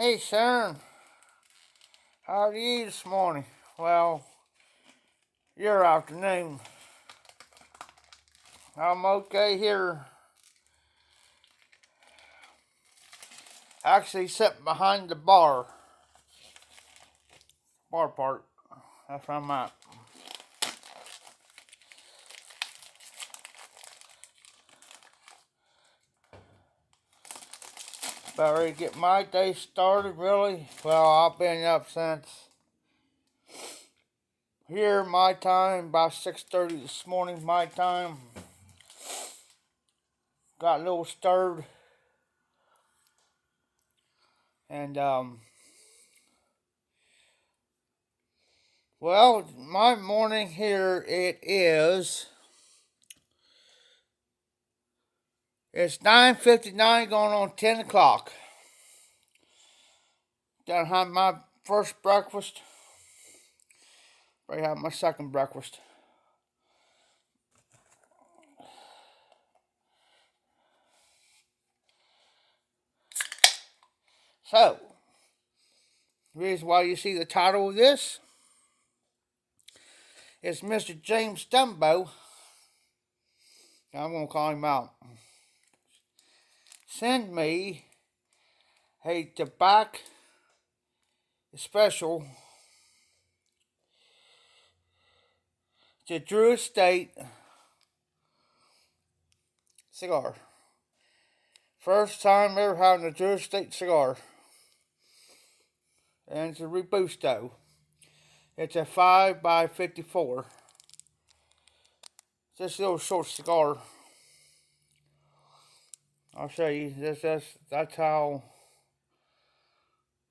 Hey, Sharon, how are you this morning? Well, your afternoon. I'm okay here. Actually, sitting behind the bar part. That's where I'm at. About ready to get my day started, really. Well, I've been up since here, my time, about 6:30 this morning, my time. Got a little stirred. And, well, my morning here, it is. It's 9:59 going on 10 o'clock. Done had my first breakfast. Probably have my second breakfast. So, the reason why you see the title of this is Mr. James Dumbo. I'm going to call him out. Send me a tobacco special to Drew Estate cigar. First time ever having a Drew Estate cigar. And it's a Robusto. It's a 5x54. Just a little short cigar. I'll show you. That's how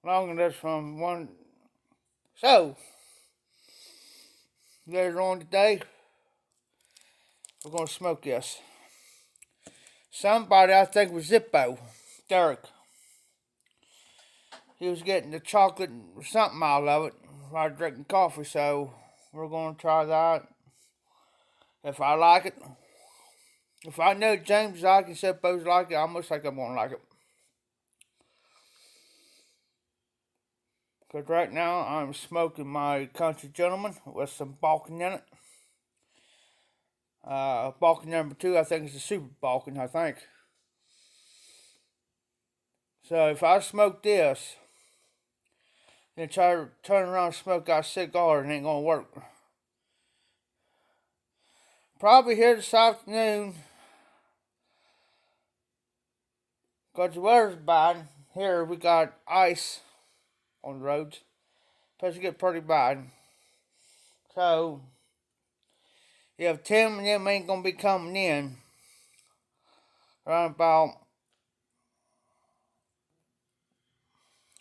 long it is from one. So, later on today, we're going to smoke this. Somebody, I think, was Zippo, Derek. He was getting the chocolate or something out of it while drinking coffee, so we're going to try that. If I like it, if I know James like it, Zippo's like it, I almost think I'm going to like it. Because right now, I'm smoking my Country Gentleman with some Balkan in it. Balkan number 2, I think, is the Super Balkan, I think. So if I smoke this, then try to turn around and smoke that cigar, it ain't gonna work. Probably here this afternoon, because the weather's bad. Here we got ice on the roads. Supposed to get pretty bad. So, if Tim and them ain't gonna be coming in around about,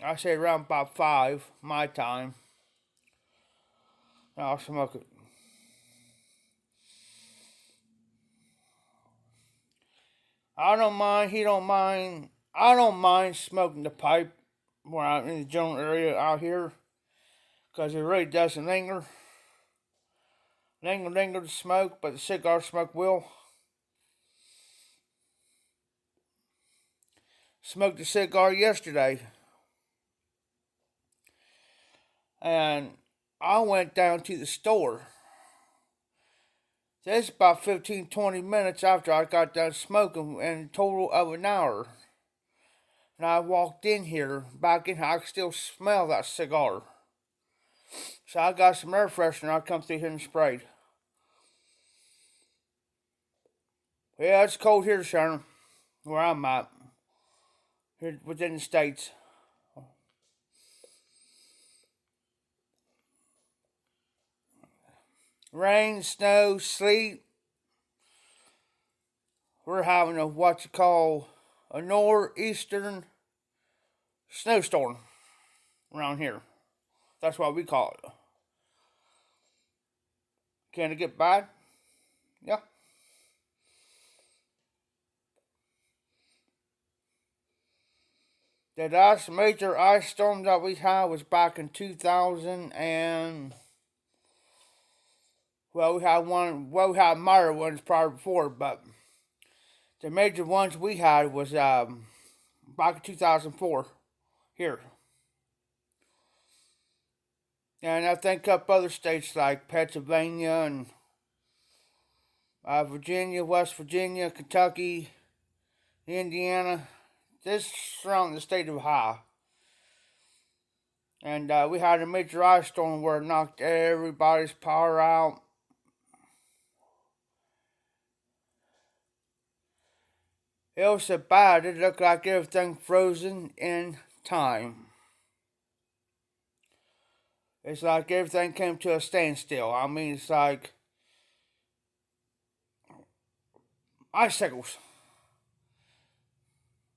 I say around about 5 my time, I'll smoke it. I don't mind, he don't mind. I don't mind smoking the pipe where I'm in the general area out here, because it really doesn't linger the smoke, but the cigar smoke will. Smoked a cigar yesterday, and I went down to the store. This is about 15-20 minutes after I got done smoking, and a total of an hour. And I walked in here, back in here, I could still smell that cigar. So I got some air freshener, I come through here and sprayed. Yeah, it's cold here, Sharon, where I'm at, here within the States. Rain, snow, sleet. We're having a what you call a northeastern snowstorm around here. That's what we call it. Can it get bad? Yeah. The last major ice storm that we had was back in 2000 and we had minor ones prior before, but the major ones we had was back in 2004 here. And I think a couple other states like Pennsylvania and Virginia, West Virginia, Kentucky, Indiana, this surrounding the state of Ohio. And we had a major ice storm where it knocked everybody's power out. It was so bad, it looked like everything frozen in time. It's like everything came to a standstill. I mean, it's like icicles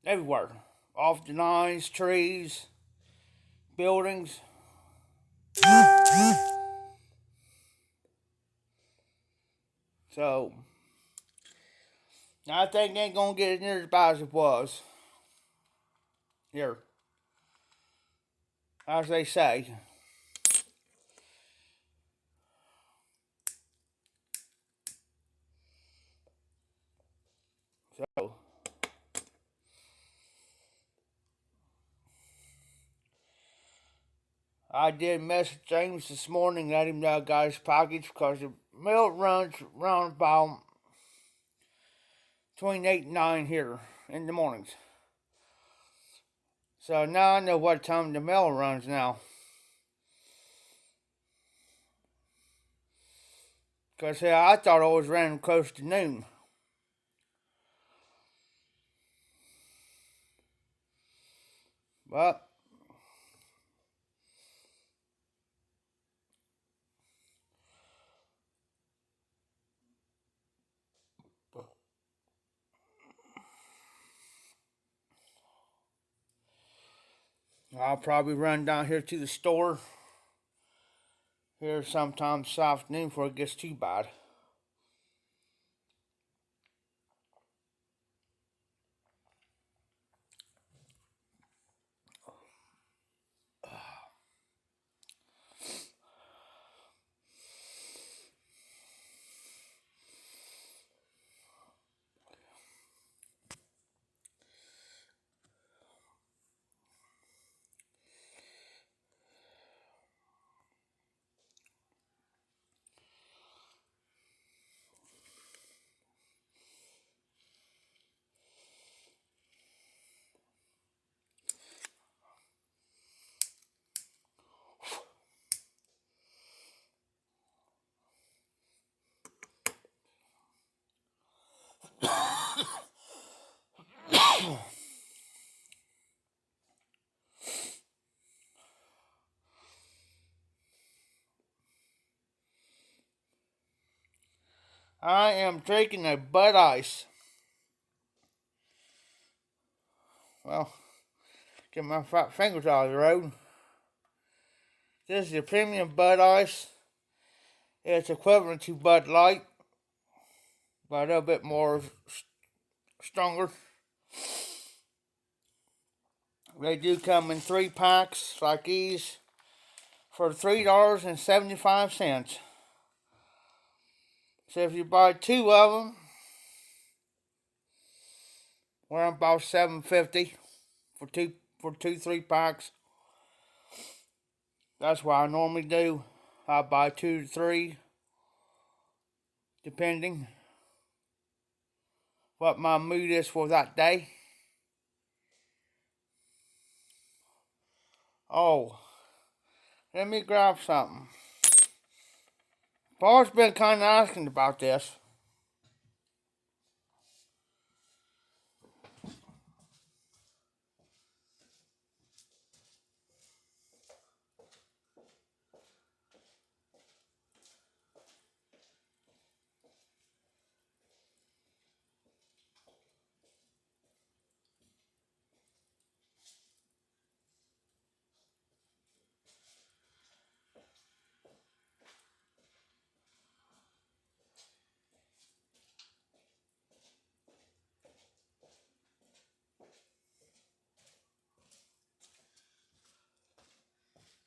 everywhere. Off the lines, trees, buildings. So, I think it ain't gonna get near as bad as it was. Here. As they say. So, I did message James this morning, let him know I got his package because the mail runs around about between 8 and 9 here in the mornings. So now I know what time the mail runs now. Because I thought it was ran close to noon. But I'll probably run down here to the store here sometime this afternoon before it gets too bad. I am drinking a Bud Ice. Well, get my fat fingers out of the road. This is the premium Bud Ice. It's equivalent to Bud Light, but a little bit more stronger. They do come in 3 packs like these for $3.75. So if you buy 2 of them, we're about $7.50 for two 3 packs. That's what I normally do. I buy 2 to 3, depending what my mood is for that day. Oh, let me grab something. Paul's been kind of asking about this.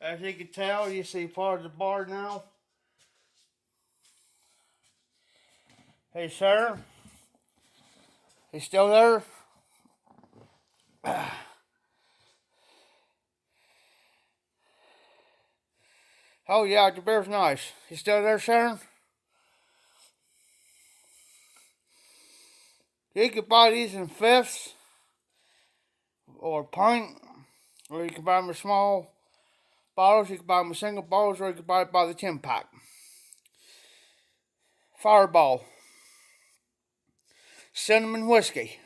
As you can tell, you see part of the bar now. Hey, sir. He's still there? Oh yeah, the beer's nice. You still there, Sharon? You can buy these in fifths or a pint, or you can buy them in small bottles. You can buy them in single bottles, or you can buy it by the 10 pack. Fireball, cinnamon whiskey.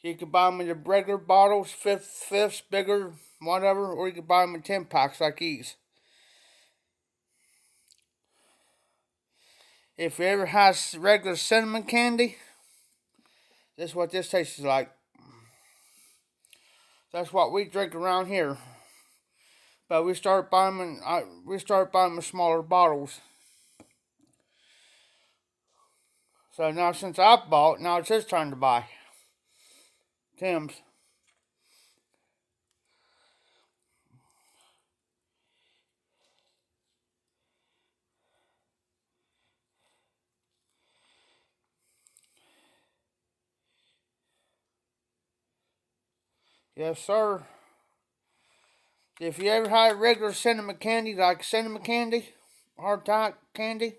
You can buy them in the regular bottles, fifths, bigger, whatever, or you can buy them in 10 packs like these. If you ever had regular cinnamon candy, this is what this tastes like. That's what we drink around here. But we started buying them in smaller bottles. So now since I bought, now it's his turn to buy. Tim's. Yes, sir. If you ever had regular cinnamon candy, like cinnamon candy, hardtack candy,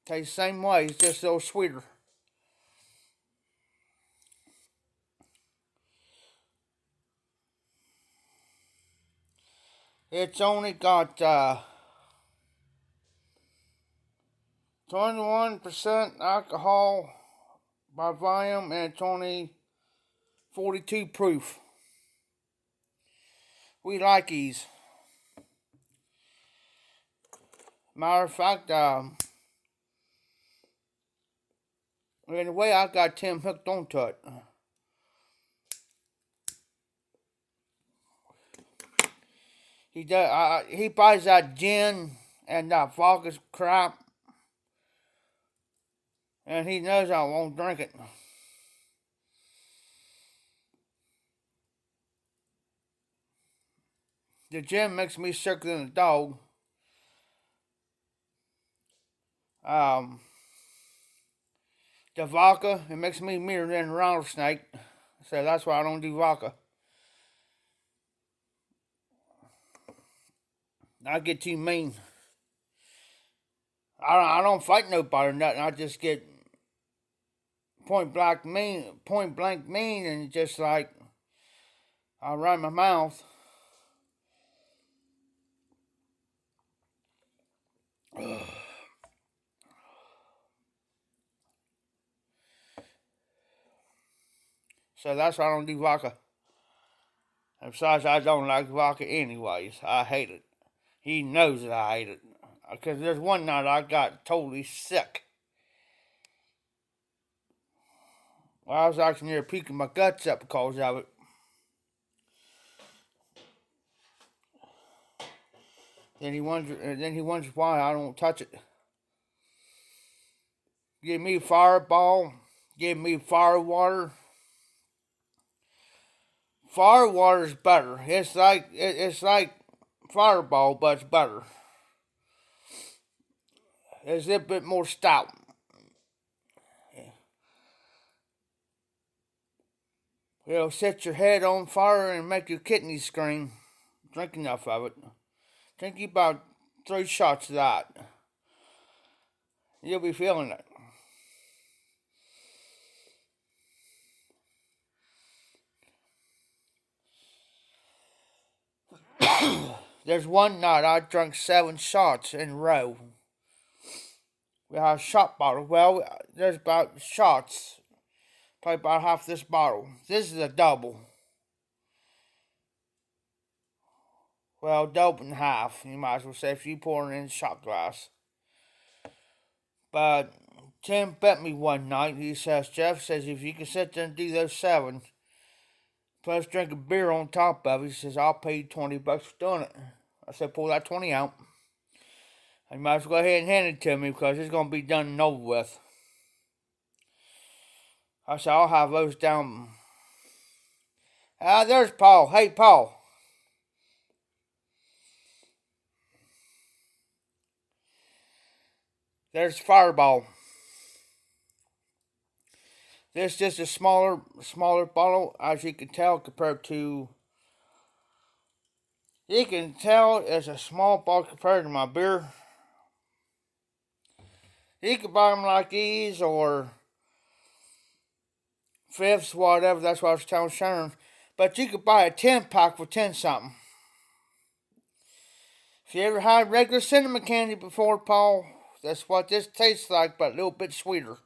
tastes the same way. It's just a little sweeter. It's only got 21% alcohol by volume, and it's only 42 proof. We like these. Matter of fact, in a way, I got Tim hooked onto it. He buys that gin and that vodka crap, and he knows I won't drink it. The gin makes me sicker than a dog. The vodka, it makes me meaner than a rattlesnake. So that's why I don't do vodka. I get too mean. I don't fight nobody or nothing. I just get point blank mean, and just like I run my mouth. So that's why I don't do vodka. And besides, I don't like vodka anyways. I hate it. He knows that I hate it. Because there's one night I got totally sick. I was actually near puking my guts up because of it. Then he wonders why I don't touch it. Give me Fireball. Give me fire water. Fire water's better. It's like Fireball, but it's better. It's a bit more stout. It'll set your head on fire and make your kidneys scream. Drink enough of it. Drink about 3 shots of that. You'll be feeling it. There's one night I drank 7 shots in a row. We had a shot bottle. Well, there's about shots. Probably about half this bottle. This is a double. Well, double in half. You might as well say if you pour it in a shot glass. But Tim bet me one night. He says, Jeff says, if you can sit there and do those 7, plus drink a beer on top of it, he says, I'll pay you $20 for doing it. I said, pull that 20 out. You might as well go ahead and hand it to me because it's going to be done and over with. I said, I'll have those down. There's Paul. Hey, Paul. There's Fireball. This is just a smaller bottle, as you can tell, compared to. You can tell it's a small bottle compared to my beer. You can buy them like these or fifths, whatever. That's what I was telling Sharon. But you could buy a 10-pack for 10 something. If you ever had regular cinnamon candy before, Paul, that's what this tastes like, but a little bit sweeter.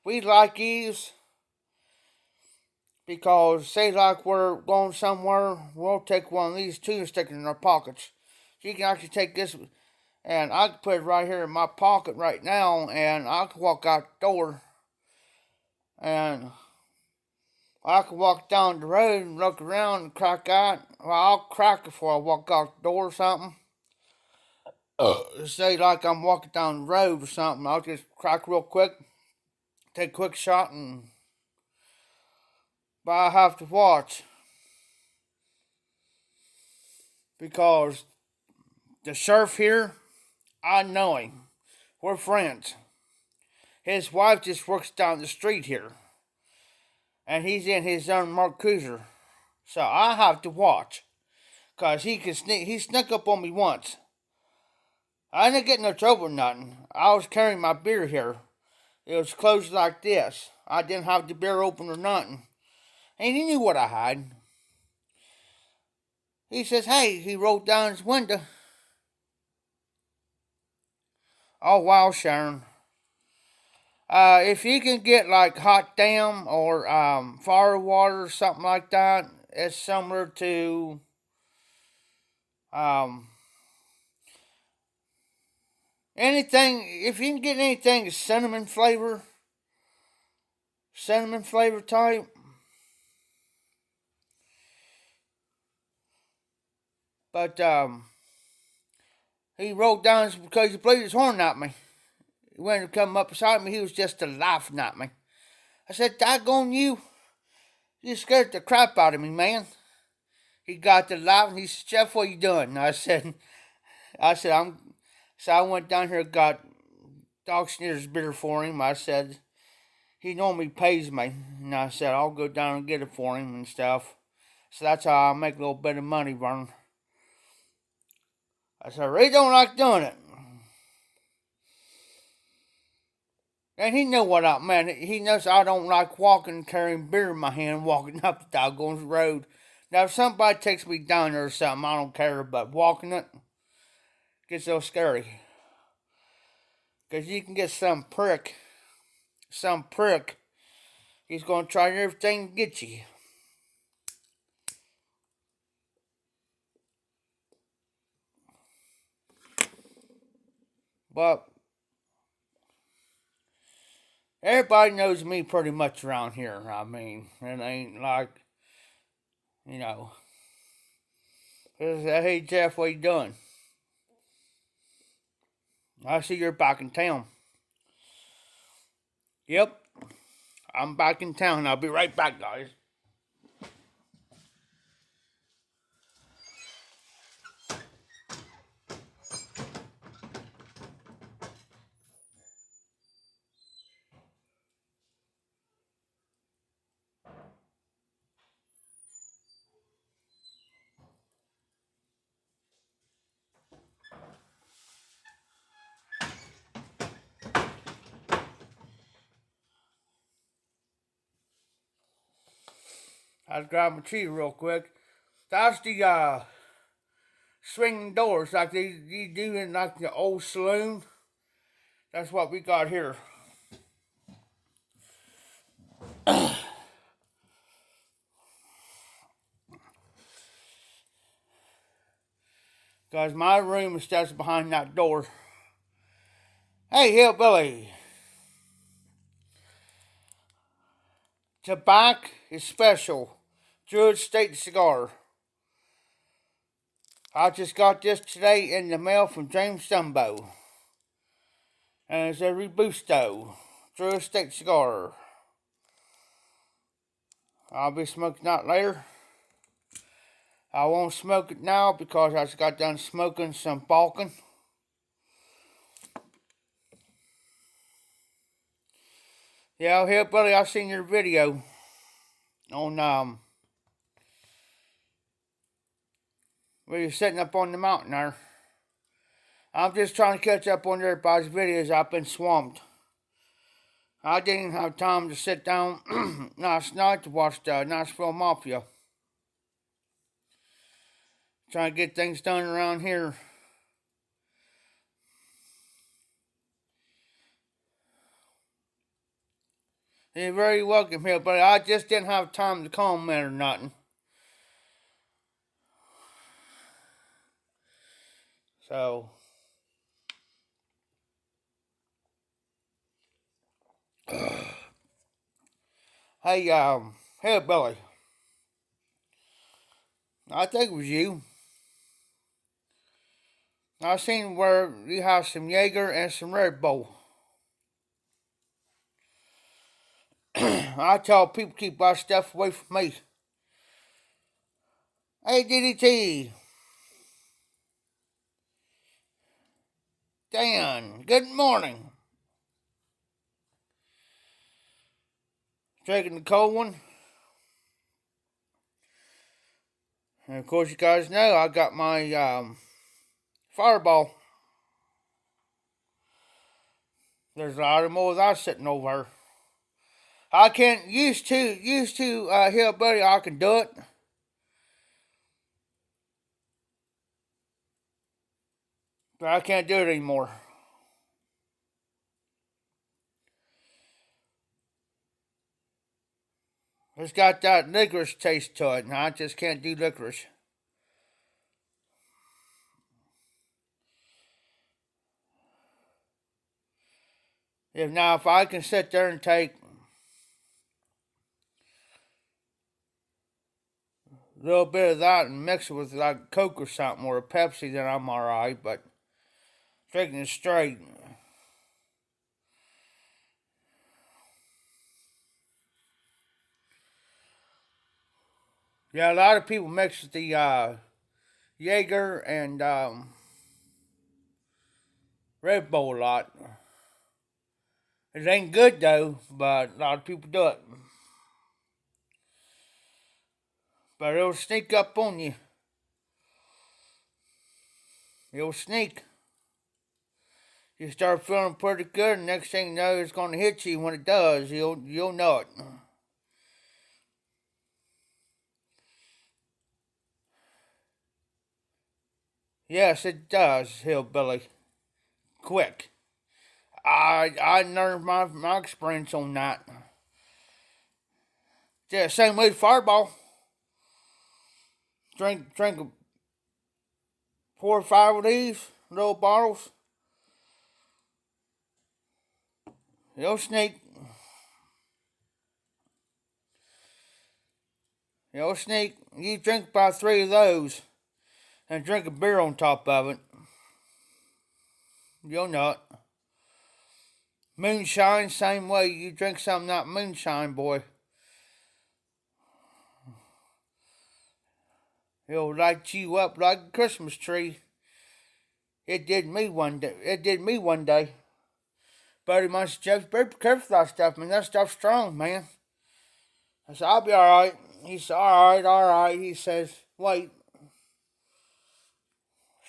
We like these because, say, like we're going somewhere, we'll take one of these too and stick it in our pockets. So you can actually take this, and I can put it right here in my pocket right now, and I can walk out the door, and I can walk down the road and look around and crack out. Well, I'll crack it before I walk out the door or something. Say like I'm walking down the road or something, I'll just crack real quick, take a quick shot, but I have to watch because the sheriff here, I know him. We're friends. His wife just works down the street here, and he's in his own marked cruiser, so I have to watch because he snuck up on me once. I didn't get no trouble or nothing. I was carrying my beer here. It was closed like this. I didn't have the beer open or nothing. And he knew what I had. He says, hey, he rolled down his window. Oh, wow, Sharon. If you can get like hot damn or fire water or something like that, it's similar to anything. If you can get anything cinnamon flavor type. But he rolled down because he blew his horn at me. When he come up beside me, he was just laughing at me. I said, "Daggone you! You scared the crap out of me, man." He got to laughing. He said, "Jeff, what you doing?" And I said, I'm." So I went down here and got Dog Sneer's beer for him. I said, he normally pays me, and I said I'll go down and get it for him and stuff. So that's how I make a little bit of money, Vern. I said, I really don't like doing it. And he knew what I meant. He knows I don't like walking, carrying beer in my hand, walking up the doggone road. Now, if somebody takes me down there or something, I don't care, but walking it gets so scary. Because you can get some prick, he's going to try everything to get you. But everybody knows me pretty much around here. I mean, it ain't like, you know, hey Jeff, what you doing? I see you're back in town. Yep, I'm back in town. I'll be right back, guys. I was grabbing my cheese real quick. That's the swinging doors like they do in like the old saloon. That's what we got here. Because my room is just behind that door. Hey, hillbilly. Tobacco is special. Druid State cigar. I just got this today in the mail from James Dumbo. And it's a Robusto. Druid State cigar. I'll be smoking that later. I won't smoke it now because I just got done smoking some Balkan. Yeah, here, buddy, I seen your video on where you're sitting up on the mountain there. I'm just trying to catch up on everybody's videos. I've been swamped. I didn't have time to sit down last night to watch the Nashville Mafia. Trying to get things done around here. You're very welcome here, but I just didn't have time to comment or nothing. So, hey, Billy. I think it was you. I seen where you have some Jaeger and some Red Bull. I tell people keep that stuff away from me. Hey, DDT. Dan, good morning. Drinking the cold one. And of course, you guys know I got my Fireball. There's a lot of more of that sitting over here. I can't used to Hillbilly. I can do it, but I can't do it anymore. It's got that licorice taste to it, and I just can't do licorice. If I can sit there and take a little bit of that and mix it with like Coke or something or a Pepsi, then I'm alright. But drinking it straight. Yeah, a lot of people mix the Jaeger and Red Bull a lot. It ain't good though, but a lot of people do it. But it'll sneak up on you. It'll sneak. You start feeling pretty good, and next thing you know, it's going to hit you. When it does, you'll know it. Yes, it does, hillbilly. Quick. I learned my experience on that. Yeah, same way with Fireball. Drink 4 or 5 of these little bottles. You'll sneak. You'll sneak. You drink about 3 of those and drink a beer on top of it. You'll know it. Moonshine, same way. You drink something not moonshine, boy. It'll light you up like a Christmas tree. It did me one day. Buddy mine said, Jeff, be careful with that stuff, man. That stuff's strong, man. I said, I'll be alright. He said, alright. He says, wait.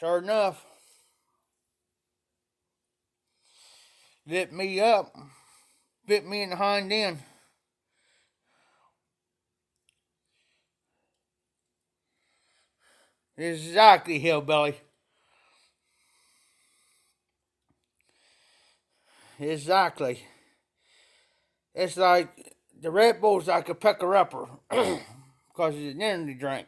Sure enough. Lit me up. Bit me in the hind end. Exactly, hillbilly. Exactly. It's like the Red Bull's like a pecker-upper because it's an energy drink.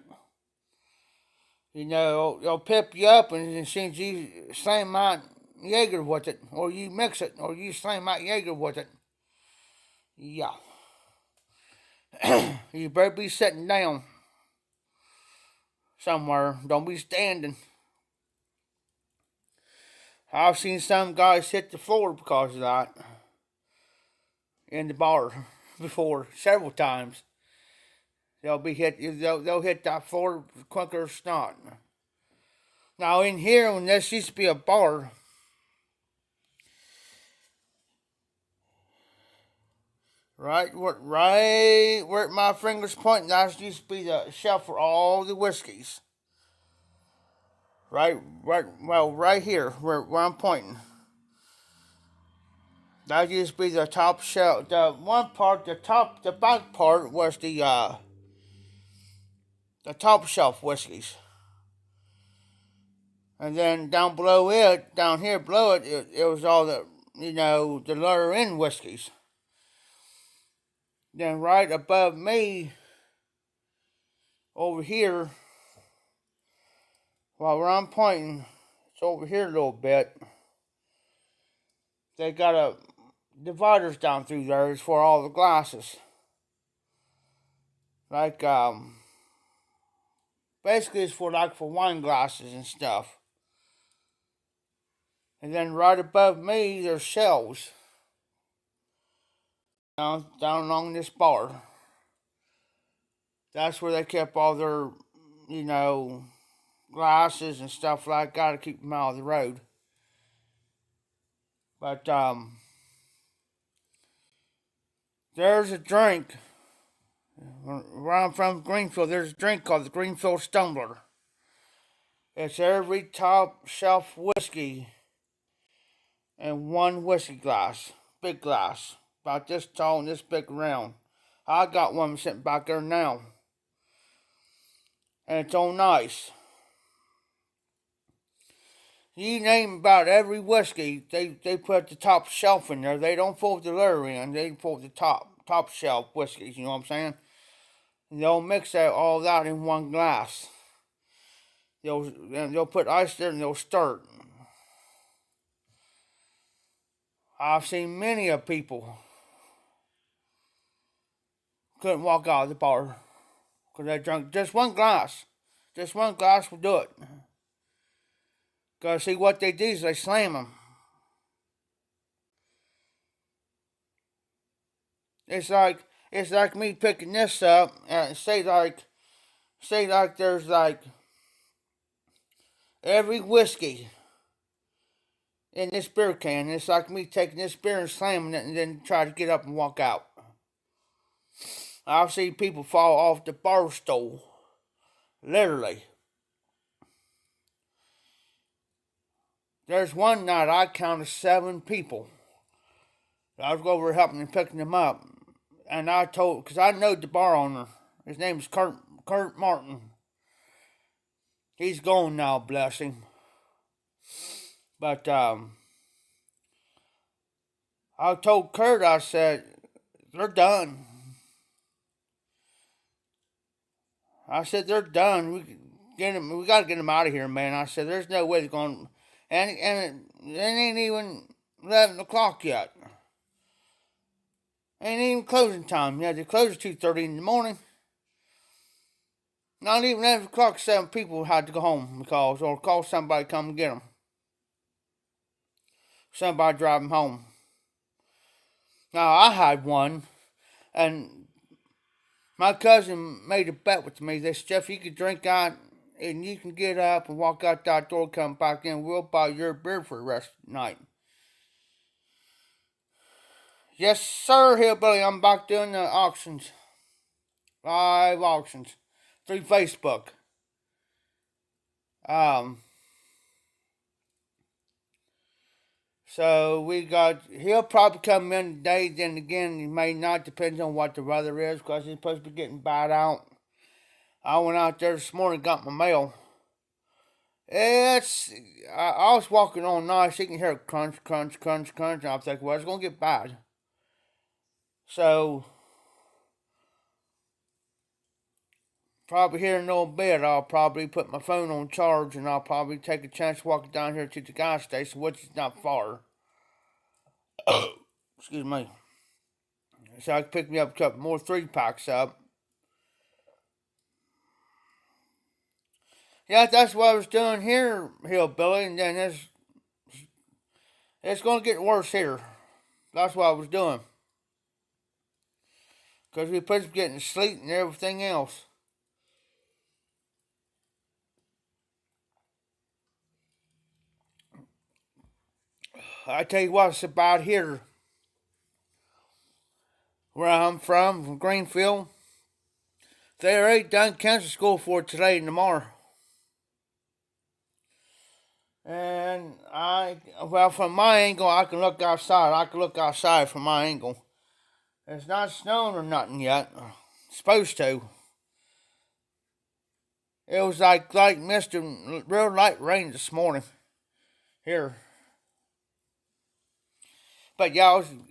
You know, it'll pep you up, and as soon as you slam out Jaeger with it, or you mix it, or you slam out Jaeger with it, yeah. You better be sitting down somewhere. Don't be standing. I've seen some guys hit the floor because of that in the bar before several times. They'll hit that floor quicker than snot. Now in here, when this used to be a bar, right where my finger's pointing, that used to be the shelf for all the whiskeys. Right here, where I'm pointing. That used to be the top shelf. The one part, the back part was the top shelf whiskeys. And then down below it, down here below it, it was all the lower end whiskeys. Then right above me, over here, where I'm pointing, it's over here a little bit. They got dividers down through there for all the glasses. Like, basically it's for wine glasses and stuff. And then right above me, there's shelves down along this bar. That's where they kept all their, glasses and stuff like that to keep them out of the road. But there's a drink. Where I'm from, Greenfield, there's a drink called the Greenfield Stumbler. It's every top shelf whiskey in one whiskey glass, big glass, about this tall and this big around. I got one sitting back there now, and it's on ice. You name about every whiskey, they put the top shelf in there. They don't put the lower end, they put the top shelf whiskeys, you know what I'm saying? And they'll mix all that in one glass. They'll put ice there and they'll stir it. I've seen many of people couldn't walk out of the bar because they drank just one glass. Just one glass will do it. Because see what they do is they slam them. It's like me picking this up and say like there's like every whiskey in this beer can. It's like me taking this beer and slamming it and then try to get up and walk out. I've seen people fall off the bar stool. Literally. There's one night I counted 7 people. I was over helping them picking them up. And I told, because I know the bar owner. His name is Kurt Martin. He's gone now, bless him. But I told Kurt, I said, they're done. I said, they're done. We got to get them out of here, man. I said, there's no way they're going. And it ain't even 11 o'clock yet. Ain't even closing time. Yeah, they close at 2:30 in the morning. Not even 11 o'clock, 7 people had to go home or call somebody to come and get them. Somebody drive them home. Now, I had one, and my cousin made a bet with me. They said, Jeff, you can drink out, and you can get up and walk out that door, come back in. We'll buy your beer for the rest of the night. Yes, sir, Hillbilly. I'm back doing the auctions. Live auctions. Through Facebook. So he'll probably come in today, then again, he may not, depends on what the weather is, because it's supposed to be getting bad out. I went out there this morning, got my mail. I was walking on nice, you can hear it crunch, crunch, crunch, crunch, and I was thinking, well, it's going to get bad. So, probably here in a little bit, I'll probably put my phone on charge, and I'll probably take a chance walking down here to the gas station, which is not far. Excuse me. So I can pick me up a couple more 3-packs up. Yeah, that's what I was doing here, Hillbilly, and then it's going to get worse here. That's what I was doing. Because we supposed to be getting sleet and everything else. I tell you what, it's about here. where I'm from Greenfield. They already done cancer school for today and tomorrow. And from my angle, I can look outside. I can look outside from my angle. It's not snowing or nothing yet. It's supposed to. It was like mist and real light rain this morning here. But y'all can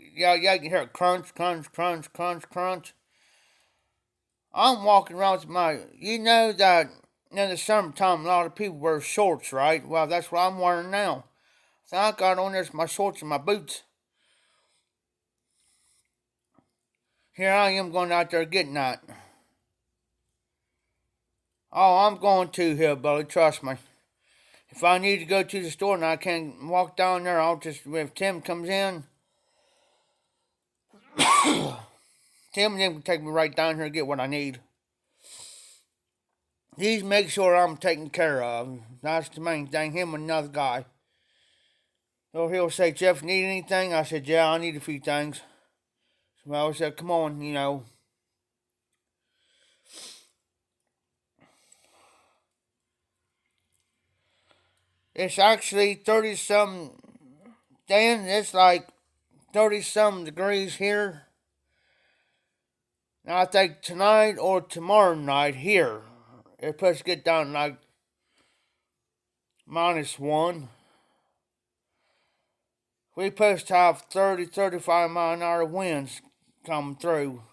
hear it crunch, crunch, crunch, crunch, crunch. I'm walking around with you know that in the summertime a lot of people wear shorts, right? Well, that's what I'm wearing now. So I got on my shorts and my boots. Here I am going out there getting that. Oh, I'm going to, hillbilly, trust me. If I need to go to the store and I can't walk down there, if Tim comes in, Tim and them can take me right down here and get what I need. He's make sure I'm taken care of. That's the main thing, him and another guy. So he'll say, Jeff, need anything? I said, yeah, I need a few things. So I said, come on, It's actually 30-some, Dan, it's like 30-some degrees here. And I think tonight or tomorrow night here, it's supposed to get down like -1. We supposed to have 30, 35 mile an hour winds coming through.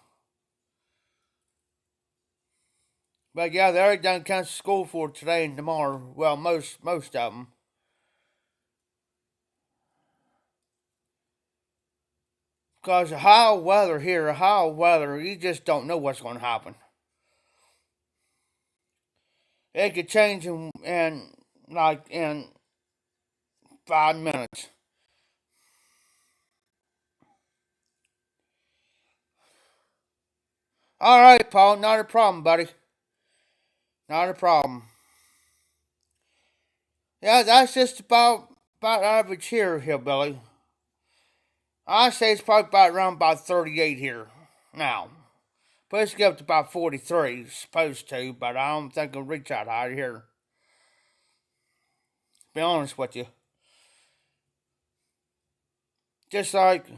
But yeah, they already done cancer school for today and tomorrow. Well, most of them. Because Ohio weather here, you just don't know what's going to happen. It could change in 5 minutes. All right, Paul, not a problem, buddy. Not a problem. Yeah, that's just about average here, hillbilly. I say it's probably around about 38 here now. Supposed to get up to about 43, supposed to, but I don't think it'll reach out high here. Be honest with you. Just like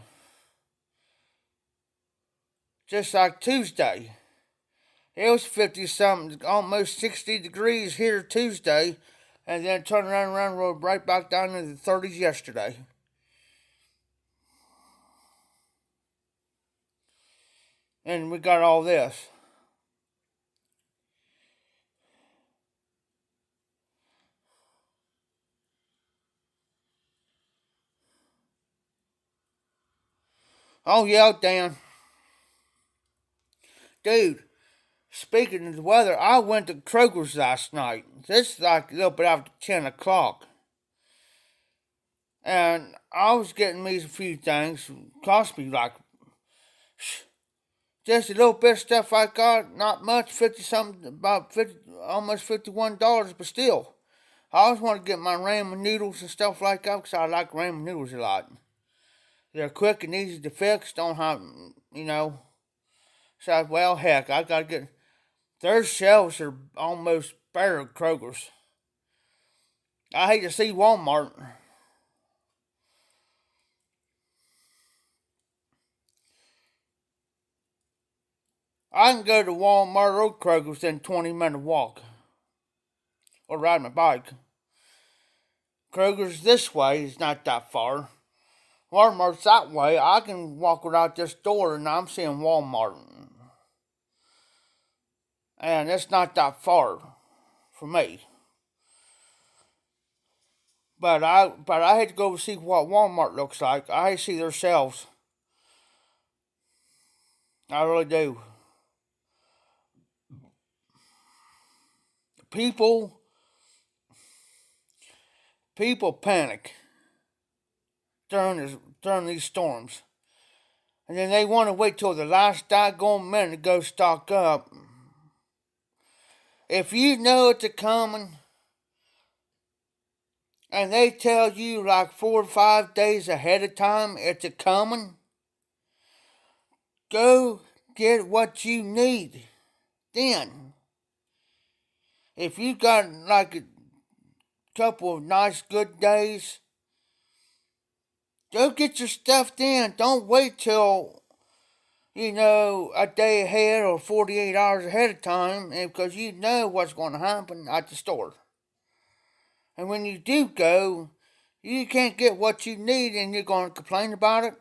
Tuesday. It was 50 something, almost 60 degrees here Tuesday, and then turned around, rode right back down into the 30s yesterday. And we got all this. Oh, yeah, Dan. Dude, speaking of the weather, I went to Kroger's last night. This is like a little bit after 10 o'clock. And I was getting me a few things. Cost me like just a little bit of stuff I got. Not much, 50 something, about 50, almost $51, but still. I always want to get my ramen noodles and stuff like that because I like ramen noodles a lot. They're quick and easy to fix. Don't have, So, well, heck, I gotta get. Their shelves are almost bare of Kroger's. I hate to see Walmart. I can go to Walmart or Kroger's in 20-minute walk. Or ride my bike. Kroger's this way is not that far. Walmart's that way. I can walk without this door and I'm seeing Walmart. And it's not that far for me. But I had to go see what Walmart looks like. I hate to see their shelves. I really do. People panic during these storms. And then they want to wait till the last doggone minute to go stock up. If you know it's a coming, and they tell you like 4 or 5 days ahead of time it's a coming, go get what you need. Then, if you got like a couple of nice good days, go get your stuff then. Don't wait till, a day ahead or 48 hours ahead of time because you know what's going to happen at the store. And when you do go, you can't get what you need and you're going to complain about it.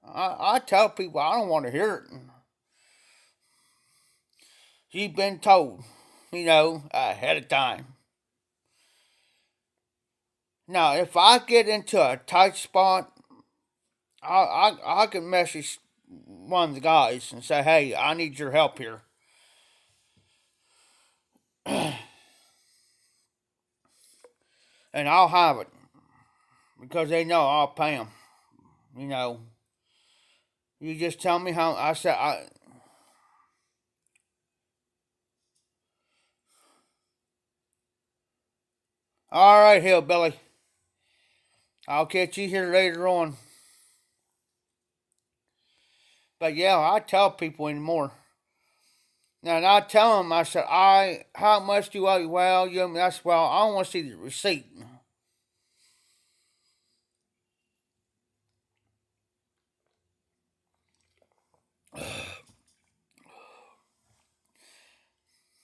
I tell people I don't want to hear it. You've been told, ahead of time. Now, if I get into a tight spot, I can message one of the guys and say, hey, I need your help here. And I'll have it because they know I'll pay them. You just tell me how. All right, hillbilly. I'll catch you here later on. But yeah, I tell people anymore. Now, and I tell them, I said, how much do I, well, that's, well, I want to see the receipt.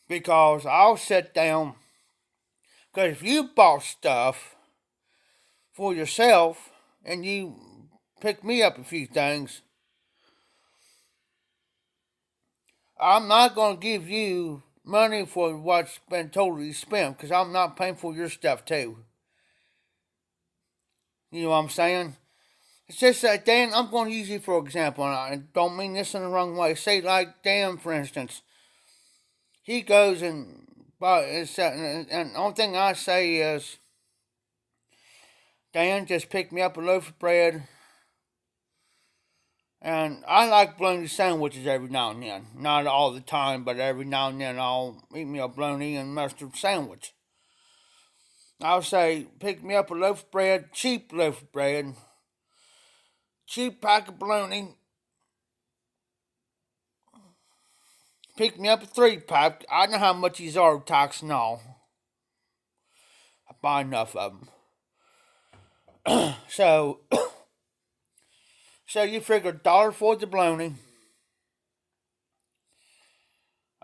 Because I'll sit down, because if you bought stuff for yourself and you pick me up a few things, I'm not going to give you money for what's been totally spent because I'm not paying for your stuff too. You know what I'm saying? It's just that Dan, I'm going to use you for example, and I don't mean this in the wrong way. Say like Dan, for instance, he goes and and the only thing I say is, Dan, just pick me up a loaf of bread. And I like bologna sandwiches every now and then. Not all the time, but every now and then I'll eat me a bologna and mustard sandwich. I'll say, pick me up a loaf of bread, cheap loaf of bread, cheap pack of bologna. Pick me up a 3-pack. I know how much these are, tax and all. I buy enough of them. So you figure $1 for the bologna.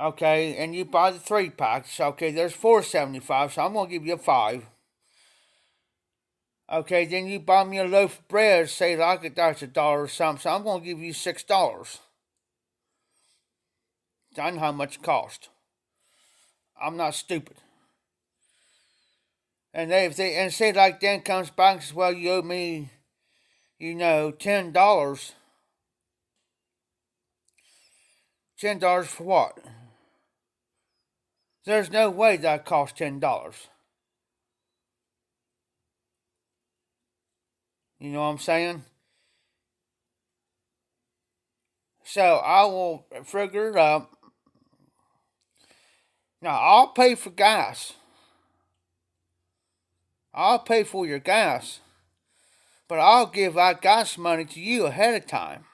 Okay, and you buy the 3-packs. Okay, there's $4.75, so I'm gonna give you a 5. Okay, then you buy me a loaf of bread, say like that's $1 or something, so I'm gonna give you $6. I know how much it costs. I'm not stupid. And if they say like then comes back and says, well, you owe me, $10. $10 for what? There's no way that costs $10. You know what I'm saying? So I will figure it up. Now I'll pay for gas. I'll pay for your gas. But I'll give that gas money to you ahead of time.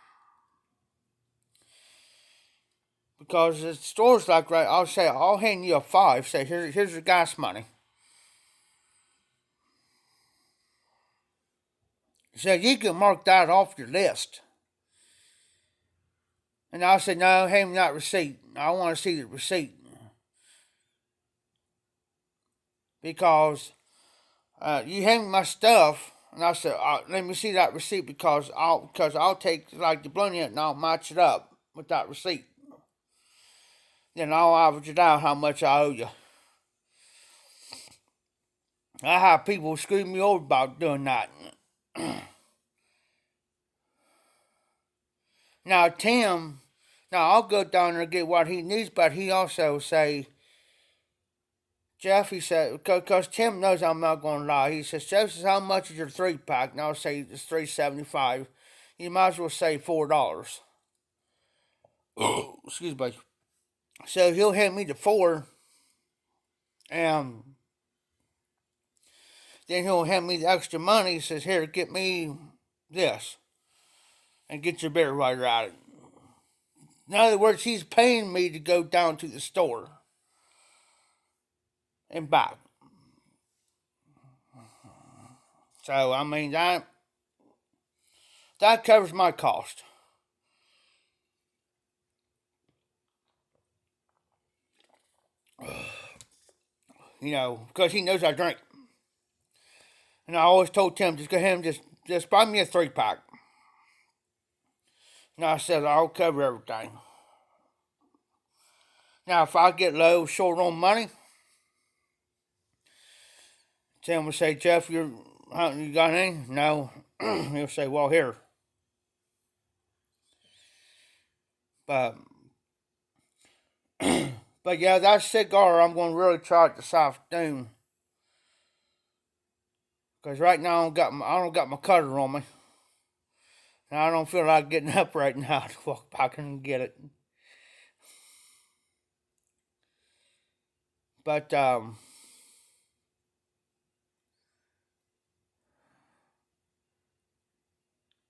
Because the store's like, right, I'll say, I'll hand you a 5. Say, here's your gas money. So you can mark that off your list. And I'll say, no, hand me that receipt. I want to see the receipt. Because you hand me my stuff, and I said, let me see that receipt because I'll take like the bologna and I'll match it up with that receipt. Then I'll average it out how much I owe you. I have people screw me over about doing that. Now Tim, I'll go down there and get what he needs, but he also say, Jeff, he said, because Tim knows I'm not going to lie. He says, Jeff says, how much is your 3-pack? And I'll say it's $3.75. You might as well say $4. Excuse me. So he'll hand me the 4, and then he'll hand me the extra money. He says, here, get me this, and get your beer while you're at it. In other words, he's paying me to go down to the store and back. So I mean that covers my cost. You know, because he knows I drink. And I always told Tim, just go ahead and just buy me a 3-pack. And I said, I'll cover everything. Now, if I get low, short on money, Tim will say, Jeff, you got any? No. He'll say, well, here. But, but yeah, that cigar, I'm going to really try it this afternoon. Because right now, I don't got my cutter on me. And I don't feel like getting up right now to walk back and get it. But,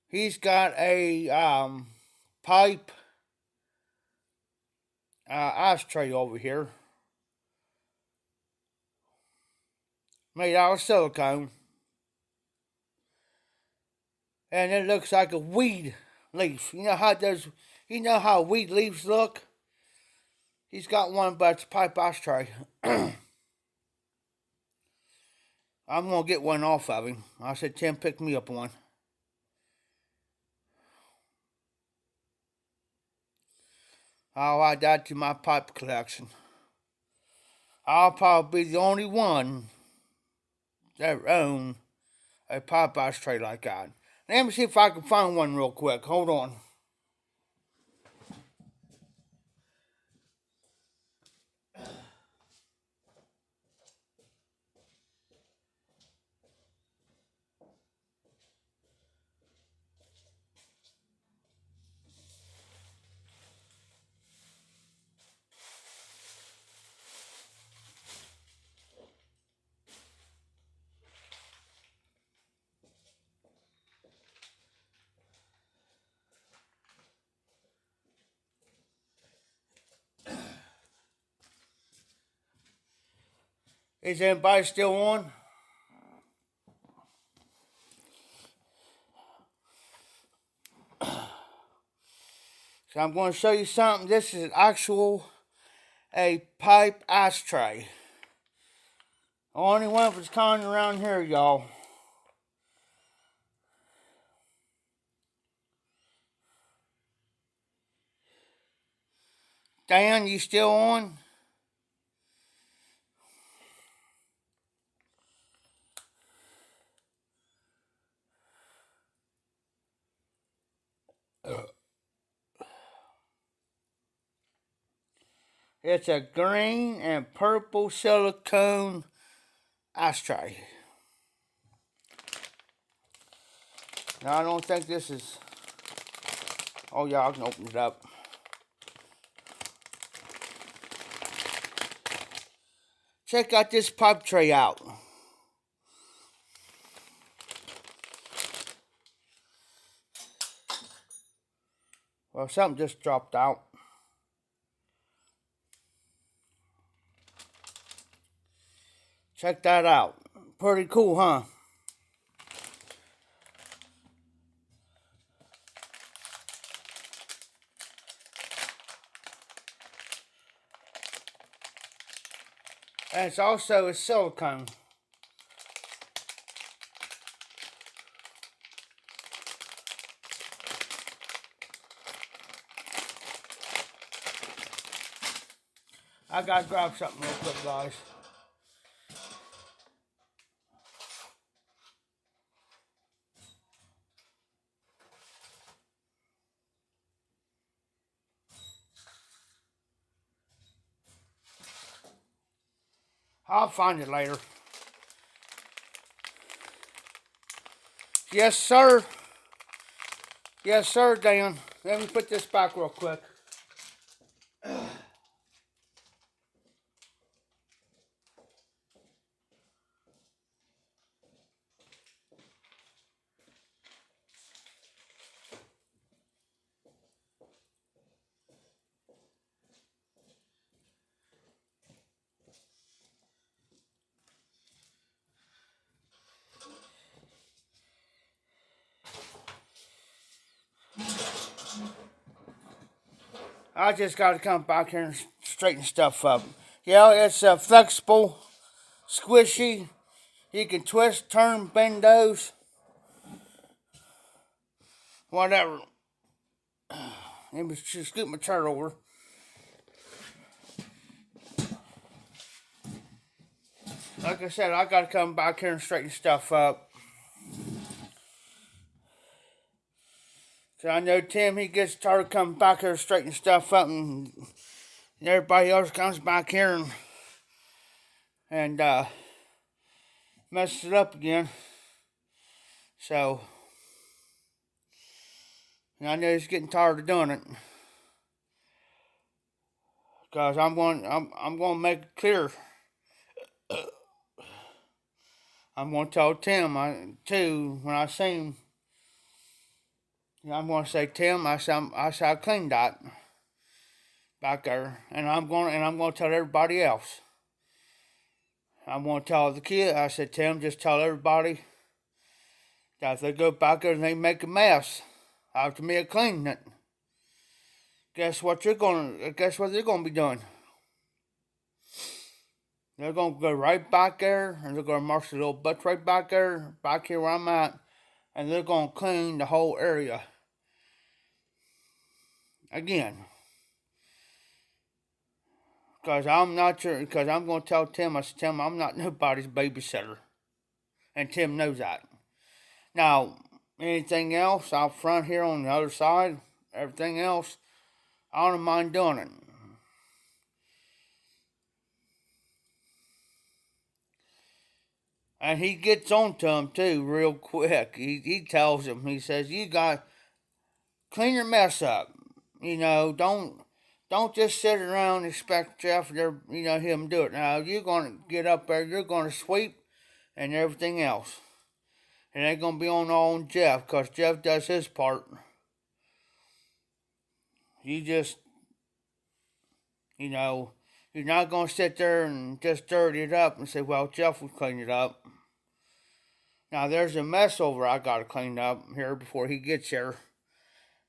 he's got a pipe ashtray over here, made out of silicone, and it looks like a weed leaf. You know how those, you know how weed leaves look. He's got one, but it's a pipe ashtray. I'm gonna get one off of him. I said, Tim, pick me up one. I'll add that to my pipe collection. I'll probably be the only one that own a pipe ashtray like that. Let me see if I can find one real quick. Hold on. Is anybody still on? So I'm going to show you something. This is a pipe ashtray. Only one of its kind around here, y'all. Dan, you still on? It's a green and purple silicone ashtray. Now, I don't think this is... Oh, yeah, I can open it up. Check out this pipe tray out. Well, something just dropped out. Check that out. Pretty cool, huh? And it's also a silicone. I gotta grab something real quick, guys. I'll find it later. Yes, sir. Yes, sir, Dan. Let me put this back real quick. I just got to come back here and straighten stuff up. Yeah, it's flexible, squishy. You can twist, turn, bend those, whatever. Let me scoot my chair over. Like I said, I got to come back here and straighten stuff up. So I know Tim, he gets tired of coming back here and straightening stuff up, and everybody else comes back here and messes it up again. So I know he's getting tired of doing it. Because I'm going to make it clear. I'm going to tell Tim too when I see him. I'm going to say, Tim, I cleaned that back there, and I'm going to tell everybody else. I'm going to tell the kid. I said, Tim, just tell everybody that if they go back there and they make a mess after me cleaning it, guess what they're going to be doing? They're going to go right back there, and they're going to march their little butts right back there, back here where I'm at, and they're going to clean the whole area again. Because I'm not sure, because I'm going to tell Tim, I said, Tim, I'm not nobody's babysitter. And Tim knows that. Now, anything else out front here on the other side, everything else, I don't mind doing it. And he gets on to him too real quick. He tells him, he says, you got to clean your mess up. Don't just sit around and expect Jeff, him do it. Now, you're going to get up there, you're going to sweep and everything else. It ain't going to be on Jeff, because Jeff does his part. You just, you're not going to sit there and just dirty it up and say, well, Jeff will clean it up. Now, there's a mess over I got to clean up here before he gets here.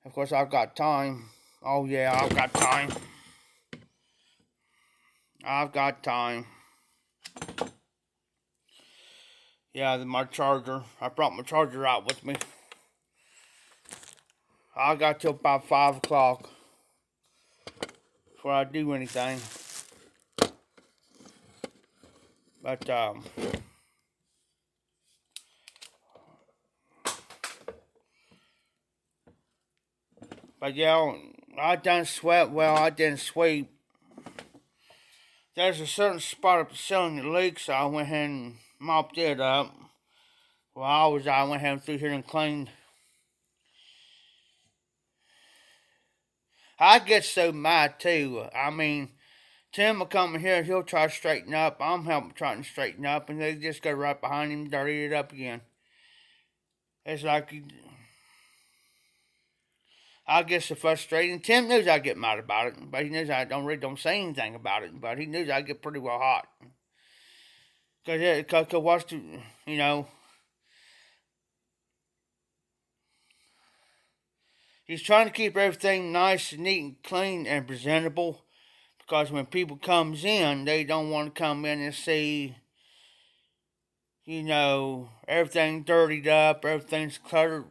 Of course, I've got time. Oh, yeah, I've got time. I've got time. Yeah, my charger. I brought my charger out with me. I got till about 5 o'clock before I do anything. But, yeah, I done swept. Well, I didn't sweep. There's a certain spot up the ceiling that leaks, so I went ahead and mopped it up. I went ahead through here and cleaned. I get so mad too. I mean, Tim will come in here, he'll try to straighten up. I'm helping trying to straighten up, and they just go right behind him and dirty it up again. It's like, I get so frustrated. Tim knows I get mad about it, but he knows I don't say anything about it. But he knows I get pretty well hot. Because what's the, he's trying to keep everything nice and neat and clean and presentable. Because when people comes in, they don't want to come in and see, everything dirtied up, everything's clutter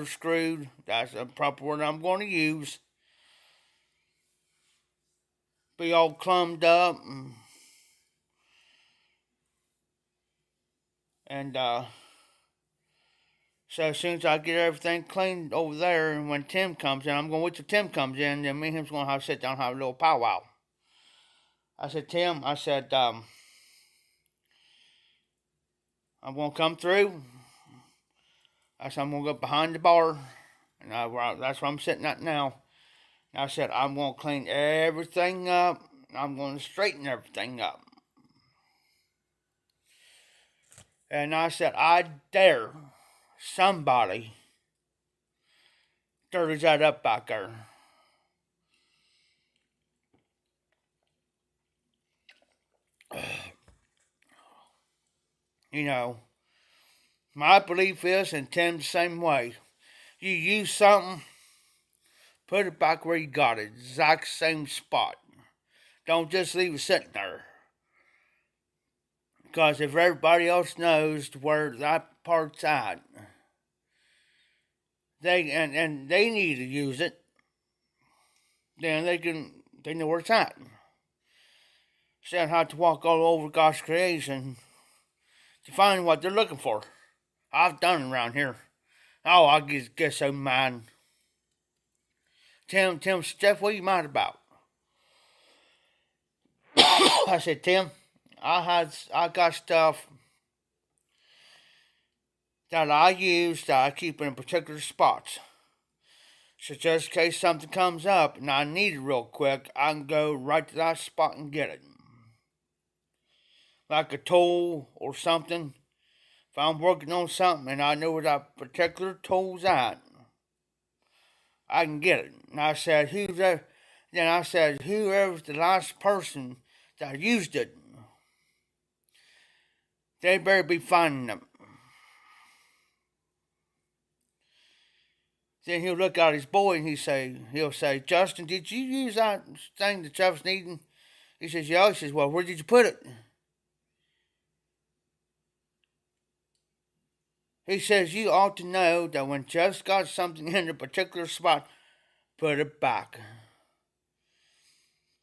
screwed. That's a proper word I'm going to use. Be all clummed up. And so as soon as I get everything cleaned over there, and when Tim comes in, I'm going to wait till Tim comes in, then me and him's going to have to sit down and have a little powwow. I said, Tim, I'm going to come through. I said, I'm going to go behind the bar, and that's where I'm sitting at now. And I said, I'm going to clean everything up. I'm going to straighten everything up. And I said, I dare somebody dirties that up back there. My belief is, and Tim's the same way, you use something, Put it back where you got it, exact same spot. Don't just leave it sitting there. Because if everybody else knows where that part's at, and they need to use it, then they know where it's at. Instead of have to walk all over God's creation to find what they're looking for. I've done it around here. Oh, I get so mad. Tim, Jeff, what are you mad about? I said, Tim, I got stuff that I use that I keep in particular spots. So just in case something comes up and I need it real quick, I can go right to that spot and get it. Like a tool or something. If I'm working on something and I know where that particular tool's at, I can get it. And I said, whoever's the last person that used it, they better be finding them. Then he'll look at his boy and he'll say, Justin, did you use that thing that Jeff's needing? He says, yeah. He says, well, where did you put it? He says, you ought to know that when Jeff's got something in a particular spot, put it back.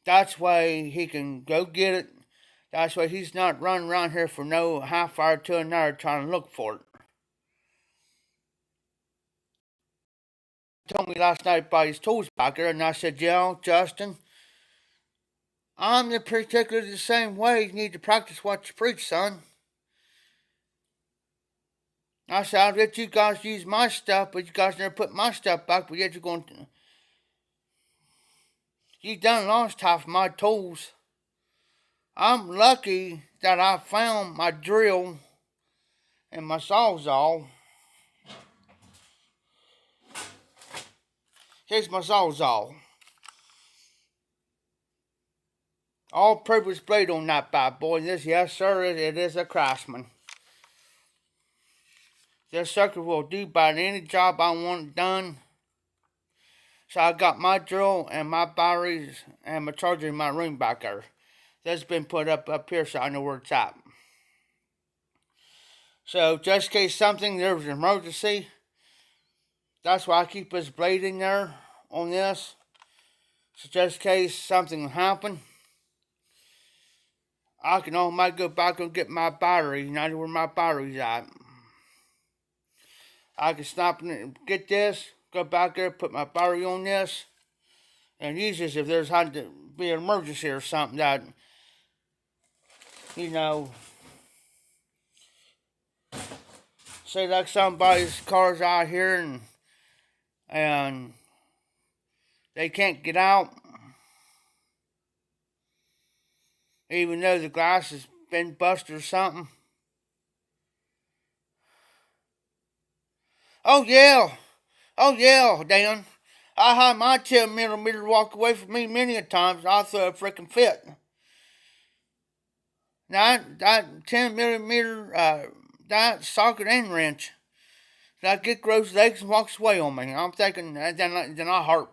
That's why he can go get it. That's why he's not running around here for no half hour to an hour trying to look for it. He told me last night about his tools back there, and I said, yeah, Justin, I'm particularly the same way. You need to practice what you preach, son. I said, I'll let you guys use my stuff, but you guys never put my stuff back, but yet you're going to... You done lost half of my tools. I'm lucky that I found my drill and my sawzall. Here's my sawzall. All-purpose blade on that bad boy. This, yes sir, it is a Craftsman. This sucker will do about any job I want done. So I got my drill and my batteries and my charger in my room back there. That's been put up here so I know where it's at. So just in case there was an emergency, that's why I keep this blade in there on this. So just in case something happened, I can might go back and get my battery. And I know where my battery's at. I can stop and get this, go back there, put my battery on this, and use this if there's had to be an emergency or something that, say like somebody's car's out here and they can't get out, even though the glass has been busted or something. Oh yeah, Dan. I had my 10mm walk away from me many a times. I throw a freaking fit. Now that 10mm, that socket and wrench, that get gross legs and walks away on me. I'm thinking, then I harp.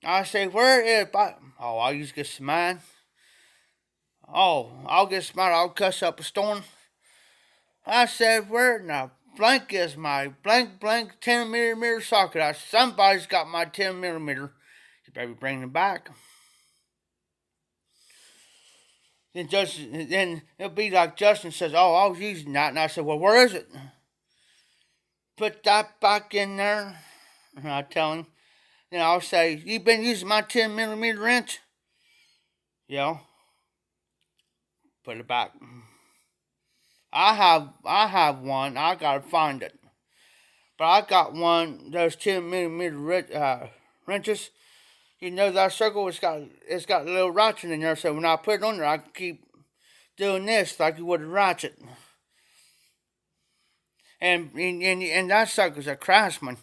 I say, where is? I'll just get some mad. Oh, I'll get smart. I'll cuss up a storm. I said, where now? Blank is my blank 10mm socket. Somebody's got my 10mm. You better bring it back. Then it'll be like Justin says, oh, I was using that. And I said, well, where is it? Put that back in there. And I tell him. Then I'll say, you been using my 10mm wrench? Yeah. Put it back. I have one. I gotta find it. But I got one, those 10mm wrenches. That circle, it's got a little ratchet in there, so when I put it on there, I can keep doing this like you would a ratchet. And that sucker's a Craftsman.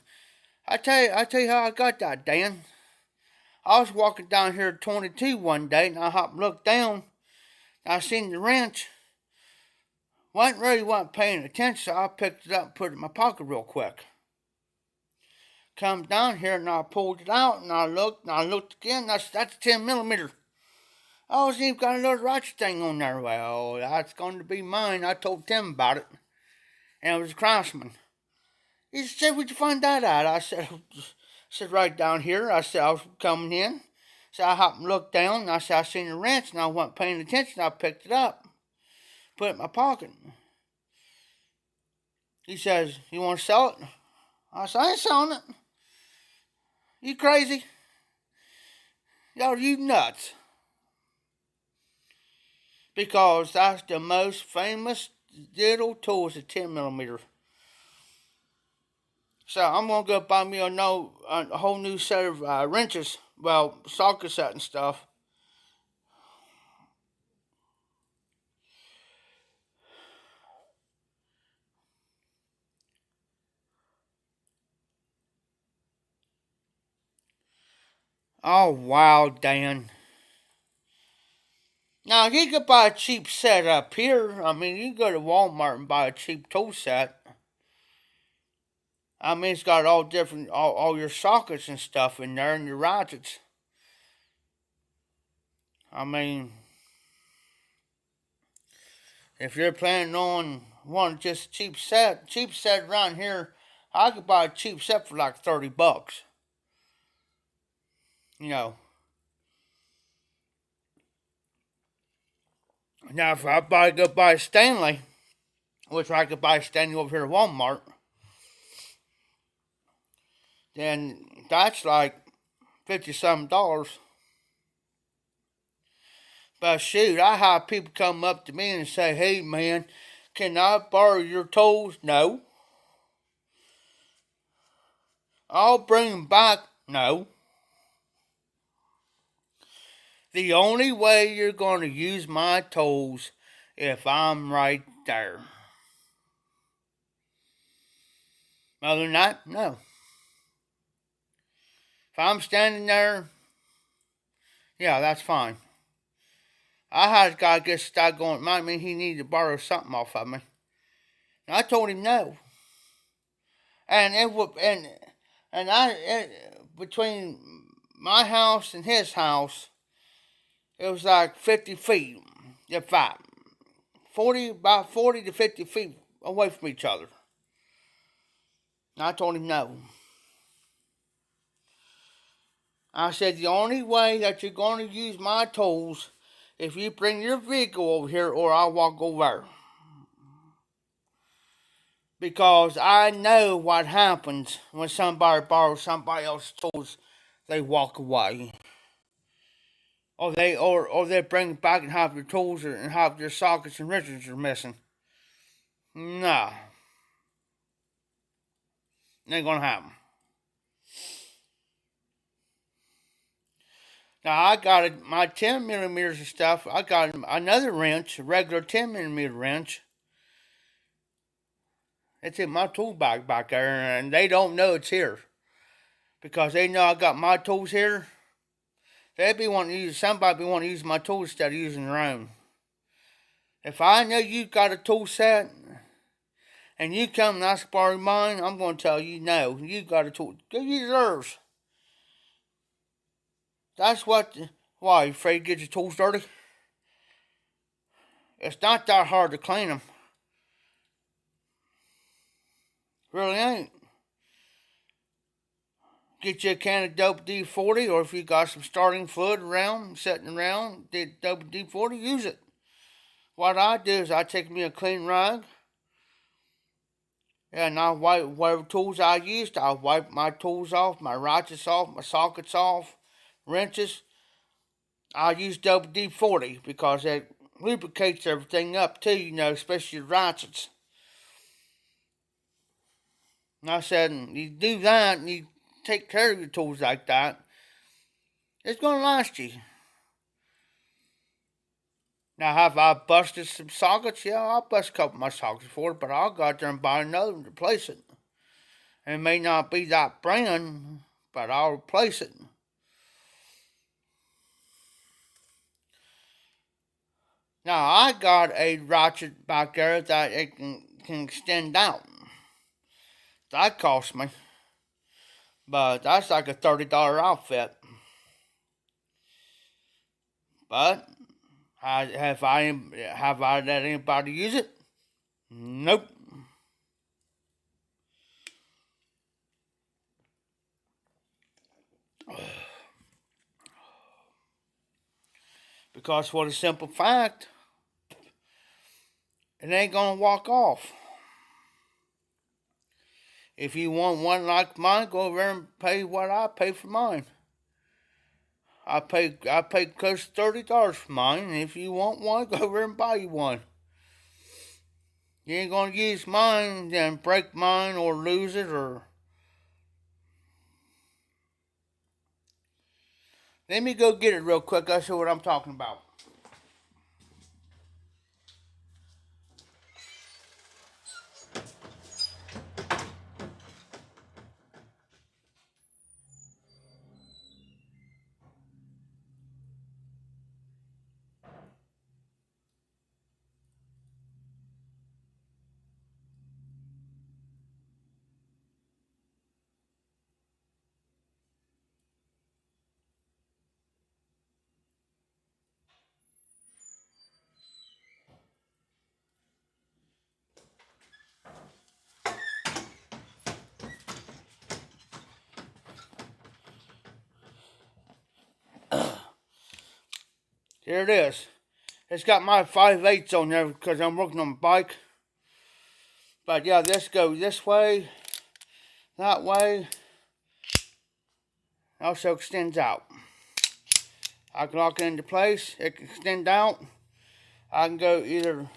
I tell you how I got that, Dan. I was walking down here at 22 one day, and I looked down, and I seen the wrench. Wasn't paying attention, so I picked it up and put it in my pocket real quick. Come down here and I pulled it out and I looked again. That's a 10 millimeter. Oh, it's even got a little ratchet thing on there. Well, that's going to be mine. I told Tim about it, and it was a Craftsman. He said, "Where'd you find that at?" I said, right down here. I said, I was coming in. So I hopped and looked down, and I said, I seen the wrench, and I wasn't paying attention. I picked it up, put it in my pocket. He says, "You want to sell it?" I said, "I ain't selling it. You crazy? Yo, you nuts?" Because that's the most famous little tool is a 10 millimeter. So I'm gonna go buy me a whole new set of wrenches, well, socket set and stuff. Oh wow, Dan. Now you could buy a cheap set up here. I mean, you can go to Walmart and buy a cheap tool set. I mean, it's got all different, all your sockets and stuff in there and your ratchets. I mean, if you're planning on wanting just a cheap set around here, I could buy a cheap set for like $30. You know. Now, if I go buy a Stanley, which I could buy a Stanley over here at Walmart, then that's like $50-something. But shoot, I have people come up to me and say, "Hey man, can I borrow your tools?" No. I'll bring them back. No. The only way you're going to use my tools if I'm right there. Other than that, no. If I'm standing there, yeah, that's fine. I had a guy get started going. It might mean he needed to borrow something off of me. And I told him no. And it would, between my house and his house, it was like 50 feet, if that, about 40 to 50 feet away from each other. And I told him no. I said, the only way that you're going to use my tools if you bring your vehicle over here or I'll walk over there. Because I know what happens when somebody borrows somebody else's tools, they walk away. Or they bring it back and have your tools and have your sockets and wrenches are missing. Nah. Ain't gonna happen. Now I got my 10 millimeters of stuff. I got another wrench, a regular 10 millimeter wrench. It's in my tool bag back there, and they don't know it's here because they know I got my tools here. Somebody be wanting to use my tools instead of using their own. If I know you got a tool set and you come and ask to borrow mine, I'm going to tell you no. You got a tool. Go use yours. That's why you afraid to get your tools dirty? It's not that hard to clean them. Really ain't. Get you a can of Dope D40, or if you got some starting fluid around, sitting around, Dope D40, use it. What I do is I take me a clean rag, and I wipe whatever tools I used. I wipe my tools off, my ratchets off, my sockets off, wrenches. I use Dope D40 because it lubricates everything up too, especially your ratchets. And I said, you do that and you take care of your tools like that, it's going to last you. Now, have I busted some sockets? Yeah, I'll bust a couple of my sockets for it, but I'll go out there and buy another and replace it. It may not be that brand, but I'll replace it. Now, I got a ratchet back there that it can extend out. That cost me. But that's like a $30 outfit. But have I let anybody use it? Nope. Because for the simple fact, it ain't gonna walk off. If you want one like mine, go over there and pay what I pay for mine. I pay close to $30 for mine, and if you want one, go over there and buy you one. You ain't gonna use mine and break mine or lose it or. Let me go get it real quick. I'll show what I'm talking about. Here it is. It's got my 5/8 on there because I'm working on my bike. But yeah, this goes this way, that way. Also extends out. I can lock it into place. It can extend out. I can go either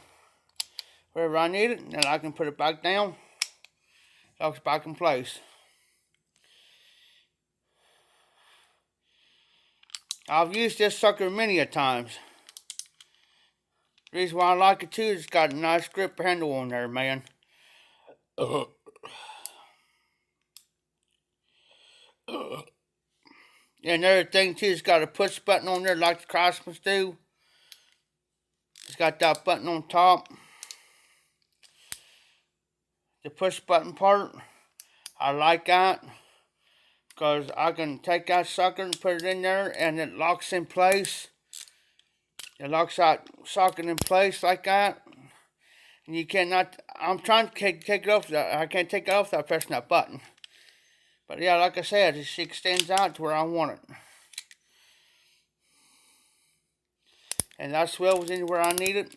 wherever I need it, and I can put it back down. Locks back in place. I've used this sucker many a times. The reason why I like it too is it's got a nice grip handle on there, man. And another thing too, it's got a push button on there like the Craftsmans do. It's got that button on top. The push button part, I like that because I can take that sucker and put it in there and it locks in place. It locks that socket in place like that. And you cannot, I'm trying to take it off, I can't take it off without pressing that button. But yeah, like I said, it extends out to where I want it. And that swivels anywhere I need it.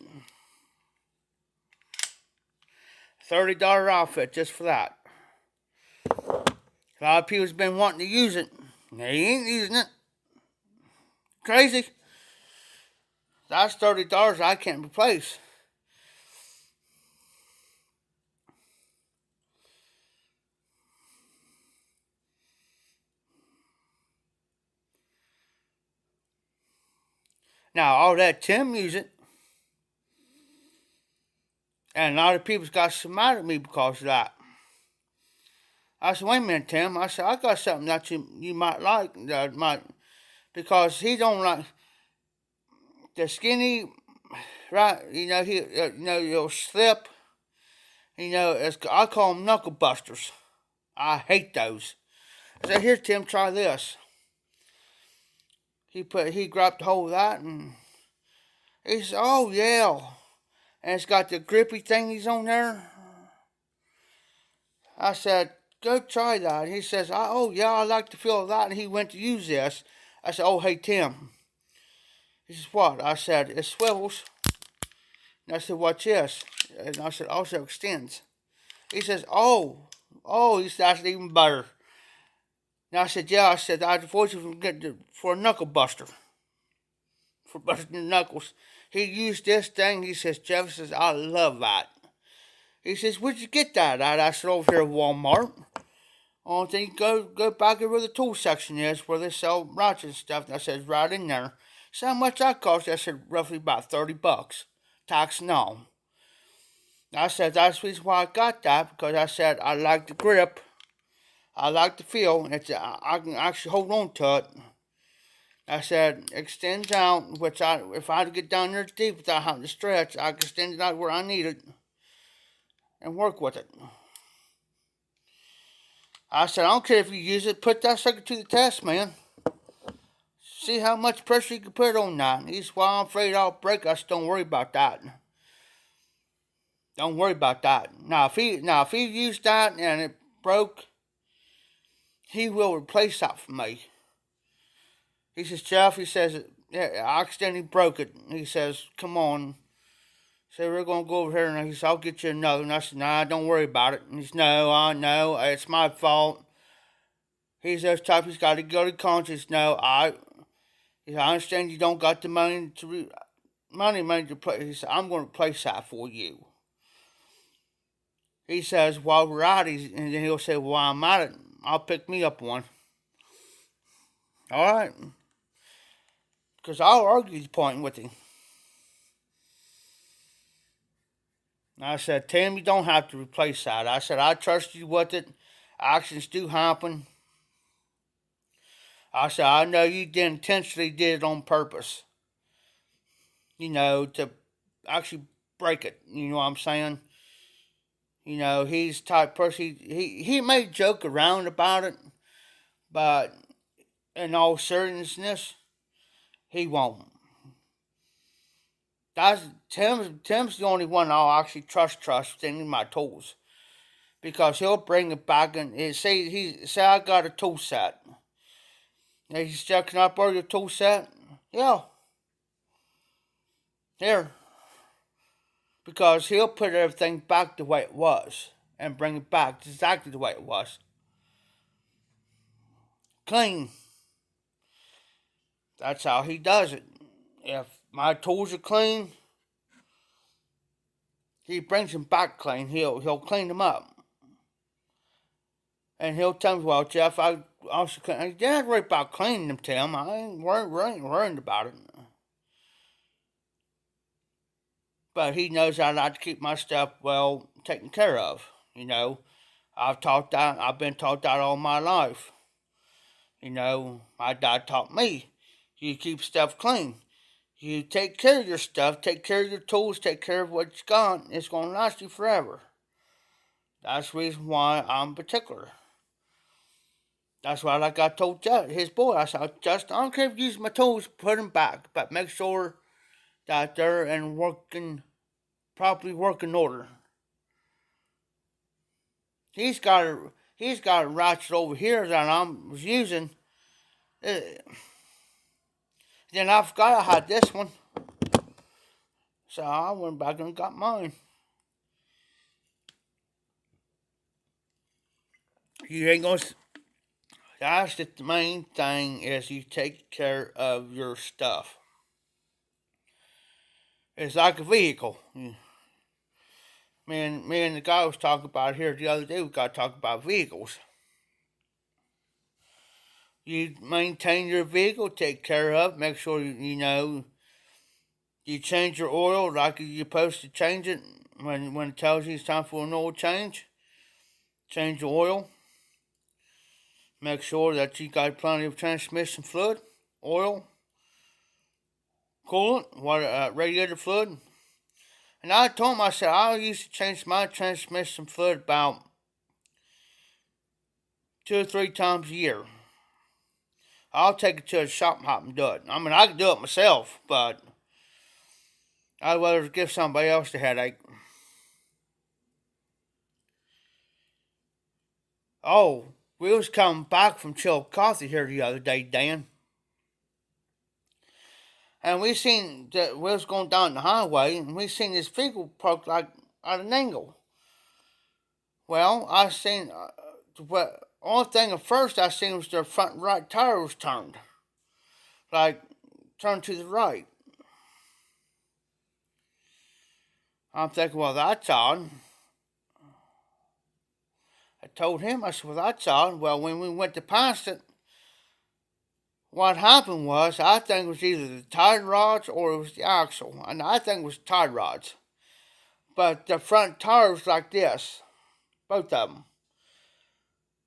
$30 outfit just for that. A lot of people's been wanting to use it. They ain't using it. Crazy. That's $30 I can't replace. Now, all that Tim use it. And a lot of people's got so mad at me because of that. I said, wait a minute, Tim. I said, I got something that you might like. Because he don't like the skinny, right? He'll slip. I call them knuckle busters. I hate those. I said, here, Tim, try this. He grabbed hold of that and he said, oh yeah. And it's got the grippy thingies on there. I said, go try that. He says, oh yeah, I like the feel of that. And he went to use this. I said, oh hey Tim. He says, what? I said, it swivels. And I said, what's this? And I said, also extends. He says, oh, he said, that's even better. And I said, yeah, I said, I'd avoid you from getting for a knuckle buster. For busting your knuckles. He used this thing. He says, Jeff says, I love that. He says, where'd you get that at? I said, over here at Walmart. Only thing, go back where the tool section is, where they sell ratchets and stuff. And I said, right in there. So how much that cost? I said, roughly about $30. Tax and all. I said, that's the reason why I got that, because I said, I like the grip. I like the feel. I can actually hold on to it. I said, extends out, which if I had to get down there deep without having to stretch, I can extend it out where I need it and work with it. I said, I don't care if you use it. Put that sucker to the test, man. See how much pressure you can put on that. He's, well, I'm afraid I'll break. I said, don't worry about that. Don't worry about that. Now, if he used that and it broke, he will replace that for me. He says, Jeff, he says, yeah, I accidentally broke it. He says, come on. So we're going to go over here, and he said, I'll get you another. And I said, nah, don't worry about it. And he said, no, I know, it's my fault. He's those type, he's got to go to conscience. No, I understand you don't got the money to play. He said, I'm going to replace that for you. He says, while we're out, and then he'll say, well, while I'm at it, I'll pick me up one. All right. Because I'll argue the point with him. I said, Tim, you don't have to replace that. I said, I trust you with it. Accidents do happen. I said, I know you didn't intentionally did it on purpose. To actually break it. You know what I'm saying? He's the type of person, he may joke around about it, but in all seriousness, he won't. Tim's the only one I'll actually trust with any of my tools. Because he'll bring it back and say I got a tool set. And he's said, can I borrow your tool set? Yeah. Here. Because he'll put everything back the way it was. And bring it back exactly the way it was. Clean. That's how he does it. If my tools are clean, he brings them back clean. He'll clean them up. And he'll tell me, well, Jeff, I also clean. I didn't worry about cleaning them, Tim. I ain't worried about it. But he knows I like to keep my stuff well taken care of. I've been taught that all my life. My dad taught me. You keep stuff clean. You take care of your stuff, take care of your tools, take care of what you got. It's going to last you forever. That's the reason why I'm particular. That's why, like I told his boy, I said, Justin, I don't care if you use my tools, put them back, but make sure that they're in properly working order. He's got a ratchet over here that I was using. Then I forgot I had this one. So I went back and got mine. You ain't gonna. That's the main thing is you take care of your stuff. It's like a vehicle. Me and the guy was talking about here the other day. We got to talk about vehicles. You maintain your vehicle, take care of, make sure you change your oil like you're supposed to change it when it tells you it's time for an oil change. Change the oil. Make sure that you got plenty of transmission fluid, oil, coolant, water, radiator fluid. And I told him, I said, I used to change my transmission fluid about 2 or 3 times a year. I'll take it to a shop and hop and do it. I mean, I can do it myself, but I'd rather give somebody else the headache. Oh, we was coming back from Chillicothe here the other day, Dan. And we seen that we was going down the highway, and we seen this vehicle parked like at an angle. Well, I seen the only thing at first I seen was their front right tire was turned, like turned to the right. I'm thinking, well, that's odd. I told him, I said, well, that's odd. Well, when we went to pass it, what happened was, I think it was either the tie rods or it was the axle. And I think it was tie rods. But the front tire was like this. Both of them.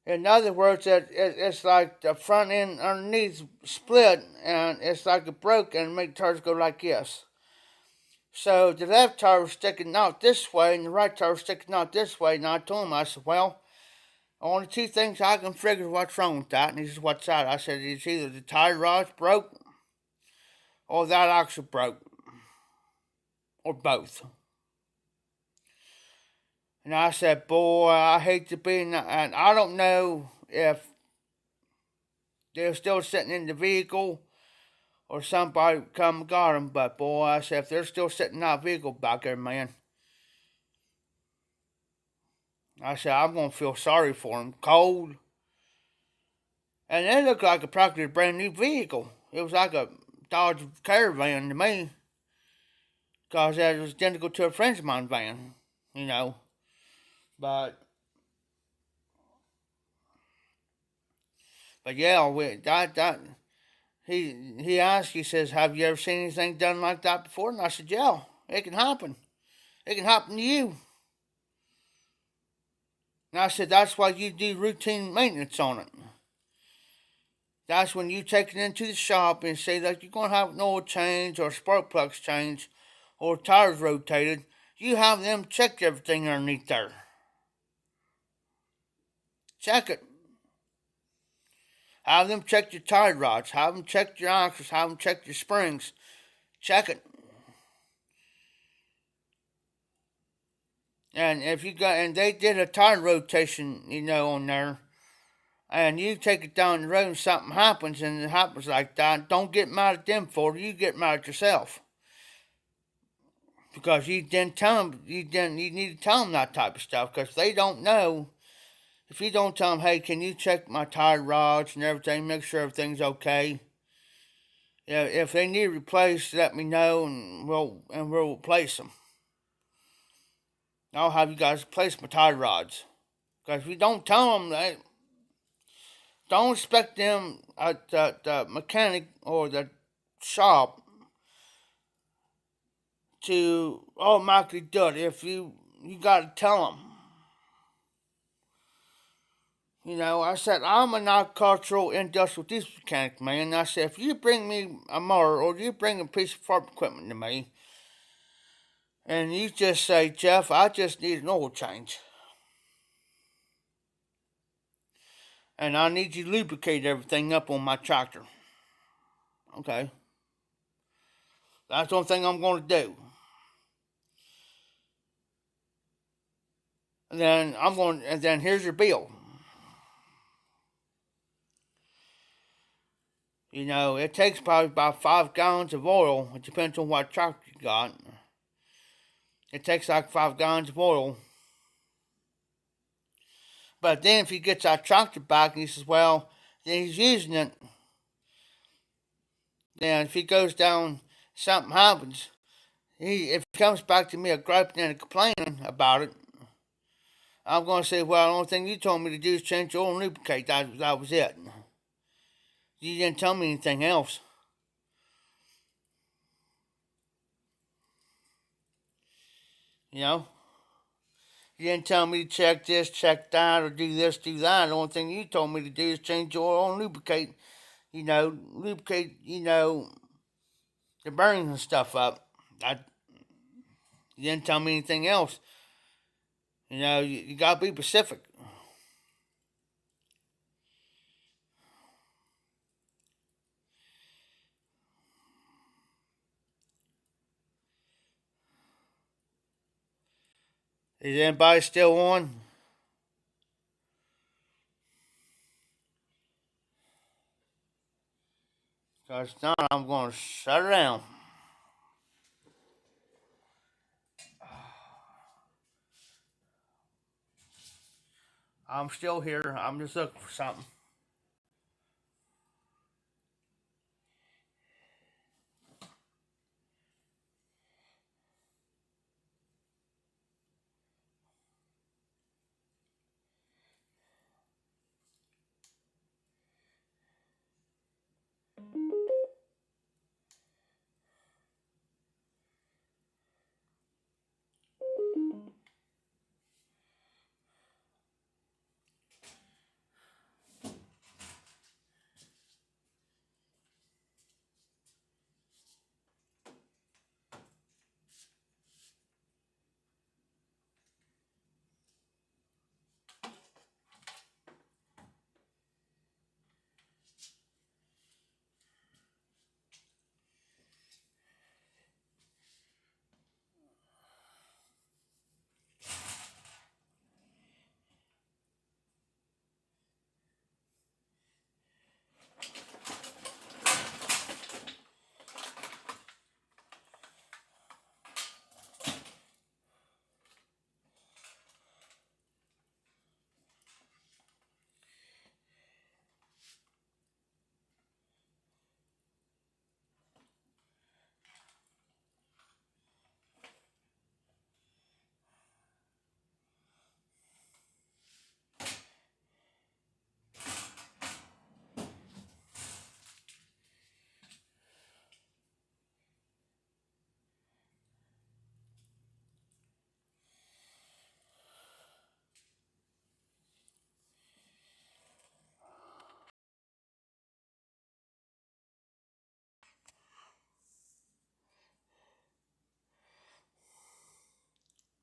In other words, it's like the front end underneath split, and it's like it broke and make tires go like this. So the left tire was sticking out this way, and the right tire was sticking out this way. And I told him, I said, well, Only two things I can figure what's wrong with that, and he says, what's that? I said, it's either the tie rod's broke or that axle broke, or both. And I said, boy, I hate to be in that. And I don't know if they're still sitting in the vehicle or somebody come and got them, but boy, I said, if they're still sitting in that vehicle back there, man, I said, I'm going to feel sorry for them. Cold. And it looked like a practically brand new vehicle. It was like a Dodge Caravan to me. Because it was identical to a friend of mine van, you know. But yeah, he asked, he says, have you ever seen anything done like that before? And I said, yeah, it can happen. It can happen to you. And I said, that's why you do routine maintenance on it. That's when you take it into the shop and say that you're going to have an oil change or spark plugs changed or tires rotated. You have them check everything underneath there. Check it. Have them check your tie rods. Have them check your axles. Have them check your springs. Check it. And if you got, and they did a tire rotation, you know, on there, and you take it down the road and something happens, and it happens like that, don't get mad at them for it. You get mad at yourself. Because you didn't tell them, you need to tell them that type of stuff, because they don't know. If you don't tell them, hey, can you check my tire rods and everything, make sure everything's okay. Yeah, if they need replaced, let me know, and we'll replace them. I'll have you guys replace my tire rods. Because if you don't tell them, don't expect them at the mechanic or the shop to automatically do it. If you got to tell them. You know, I said, I'm an agricultural industrial diesel mechanic, man. I said, if you bring me a mower or you bring a piece of farm equipment to me, and you just say, Jeff, I just need an oil change. And I need you to lubricate everything up on my tractor. Okay. That's the only thing I'm going to do. And then here's your bill. You know, it takes probably about 5 gallons of oil. It depends on what tractor you got. It takes like 5 gallons of oil. But then if he gets our tractor back and he says, well, then he's using it. Then if he goes down, something happens. If he comes back to me a griping and a complaining about it, I'm going to say, well, the only thing you told me to do is change oil and lubricate. That was it. You didn't tell me anything else. You know? You didn't tell me to check this, check that, or do this, do that. The only thing you told me to do is change oil and lubricate. Lubricate, the bearings and stuff up. You didn't tell me anything else. You got to be specific. Is anybody still on? Because if not, I'm going to shut it down. I'm still here. I'm just looking for something.